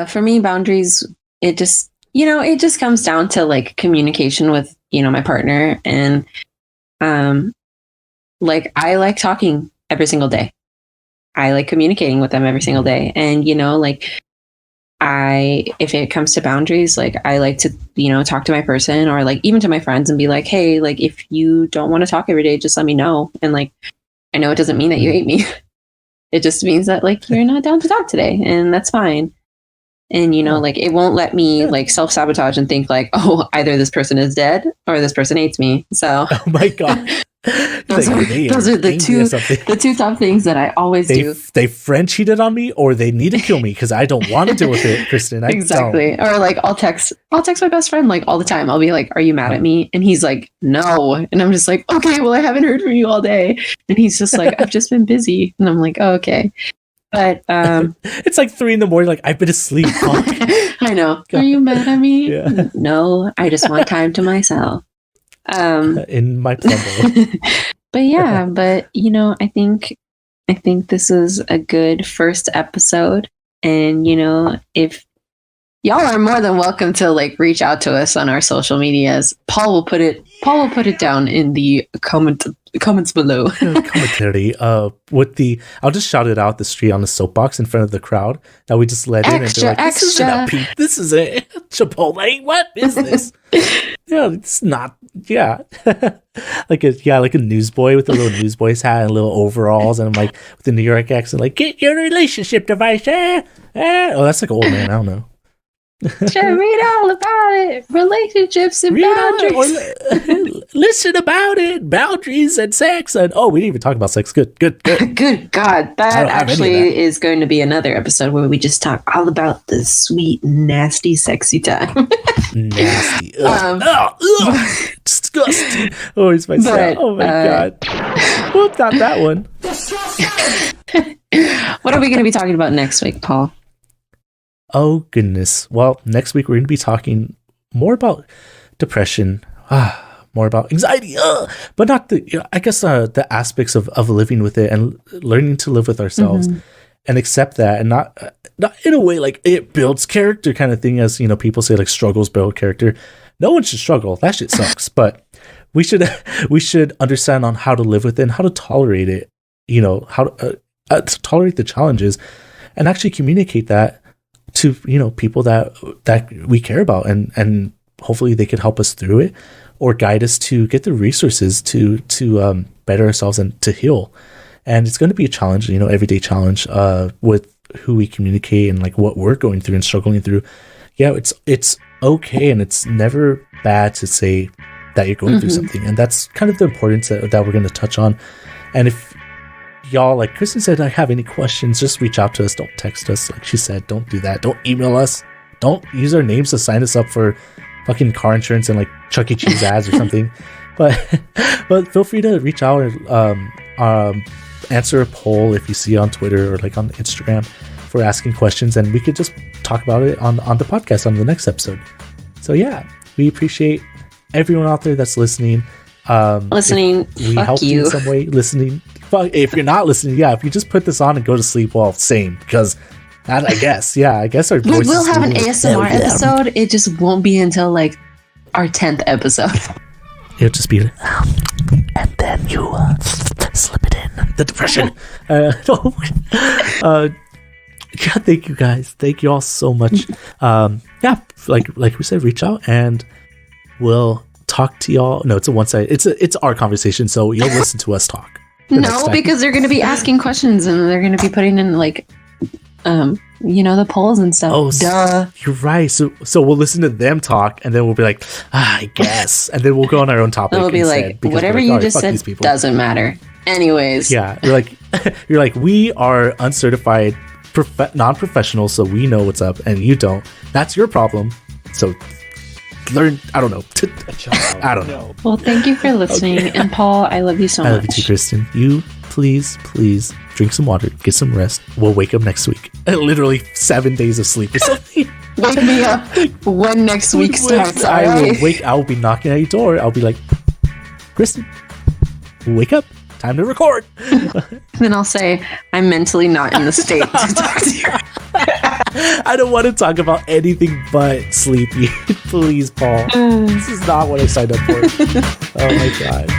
For me, boundaries, it just comes down to like communication with, my partner. And like, I like talking every single day. I like communicating with them every single day. And, like, if it comes to boundaries, like, I like to, talk to my person or like even to my friends and be like, hey, like, if you don't want to talk every day, just let me know. And like, I know it doesn't mean that you hate me. It just means that like, you're not down to talk today, and that's fine. And, like, it won't let me like self-sabotage and think like, oh, either this person is dead or this person hates me. So, oh my God. those are the two top things that I always do. They friend cheated on me, or they need to kill me because I don't want to deal with it, Kristen. Exactly. Or like, I'll text my best friend like all the time. I'll be like, "Are you mad at me?" And he's like, "No." And I'm just like, "Okay, well, I haven't heard from you all day." And he's just like, "I've just been busy." And I'm like, oh, "Okay." But it's like 3 a.m. Like, I've been asleep. I know. God. Are you mad at me? Yeah. No, I just want time to myself. In my plumbo. But yeah, I think this is a good first episode. And if y'all are more than welcome to like reach out to us on our social medias. Paul will put it down in the comments below. Commentary. I'll just shout it out the street on the soapbox in front of the crowd that we just let in, and they're like, "This isn't a Pete. This is a Chipotle. What is this?" Yeah, it's not. Yeah, like a newsboy with a little newsboy's hat and little overalls, and I'm like with the New York accent, like, "Get your relationship device." Oh, that's like an old man. I don't know. Read all about it. Relationships and boundaries. Listen about it. Boundaries and sex. And we didn't even talk about sex. Good. Good God. That actually is going to be another episode where we just talk all about the sweet, nasty, sexy time. Nasty. Disgusting. It's myself. Oh my God. Whoop, not that one. What are we going to be talking about next week, Paul? Oh, goodness. Well, next week we're going to be talking more about depression, more about anxiety, but not the aspects of living with it and learning to live with ourselves and accept that, and not in a way like it builds character kind of thing, as people say, like struggles build character. No one should struggle. That shit sucks. But we should understand on how to live with it and how to tolerate it, how to tolerate the challenges and actually communicate that to people that we care about, and hopefully they could help us through it or guide us to get the resources to better ourselves and to heal. And it's going to be a challenge, everyday challenge with who we communicate and like what we're going through and struggling through. Yeah, it's okay, and it's never bad to say that you're going through something, and that's kind of the importance that we're going to touch on. And if y'all, like Kristen said, have any questions, just reach out to us. Don't text us, like she said. Don't do that. Don't email us. Don't use our names to sign us up for fucking car insurance and like Chuck E. Cheese ads or something. But feel free to reach out or answer a poll if you see it on Twitter or like on Instagram for asking questions, and we could just talk about it on the podcast on the next episode. So yeah, we appreciate everyone out there that's listening. Listening, we helped you in some way. Listening. If you're not listening, if you just put this on and go to sleep, well, same, because I guess our voices we'll have an ASMR episode. It just won't be until like our 10th episode. It'll just be and then you slip it in the depression. Thank you guys. Thank you all so much. Like we said, reach out, and we'll talk to y'all. No, it's a one-sided. It's our conversation, so you'll listen to us talk. No, because they're going to be asking questions and they're going to be putting in like, the polls and stuff. Oh, duh. You're right. So we'll listen to them talk, and then we'll be like, I guess, and then we'll go on our own topic. It'll be like, whatever you just said doesn't matter. Anyways. Yeah, you're like, we are uncertified non-professionals, so we know what's up, and you don't. That's your problem. So learn. I don't know. I don't know. Well, thank you for listening, okay. And Paul, I love you so much. I love you too, Kristen. You please drink some water, get some rest. We'll wake up next week. Literally 7 days of sleep or something. Wake me up when next week starts. I'll be knocking at your door. I'll be like, Kristen, wake up. Time to record. Then I'll say, I'm mentally not in the state to talk to you. I don't want to talk about anything but sleepy. Please, Paul. This is not what I signed up for. Oh my God.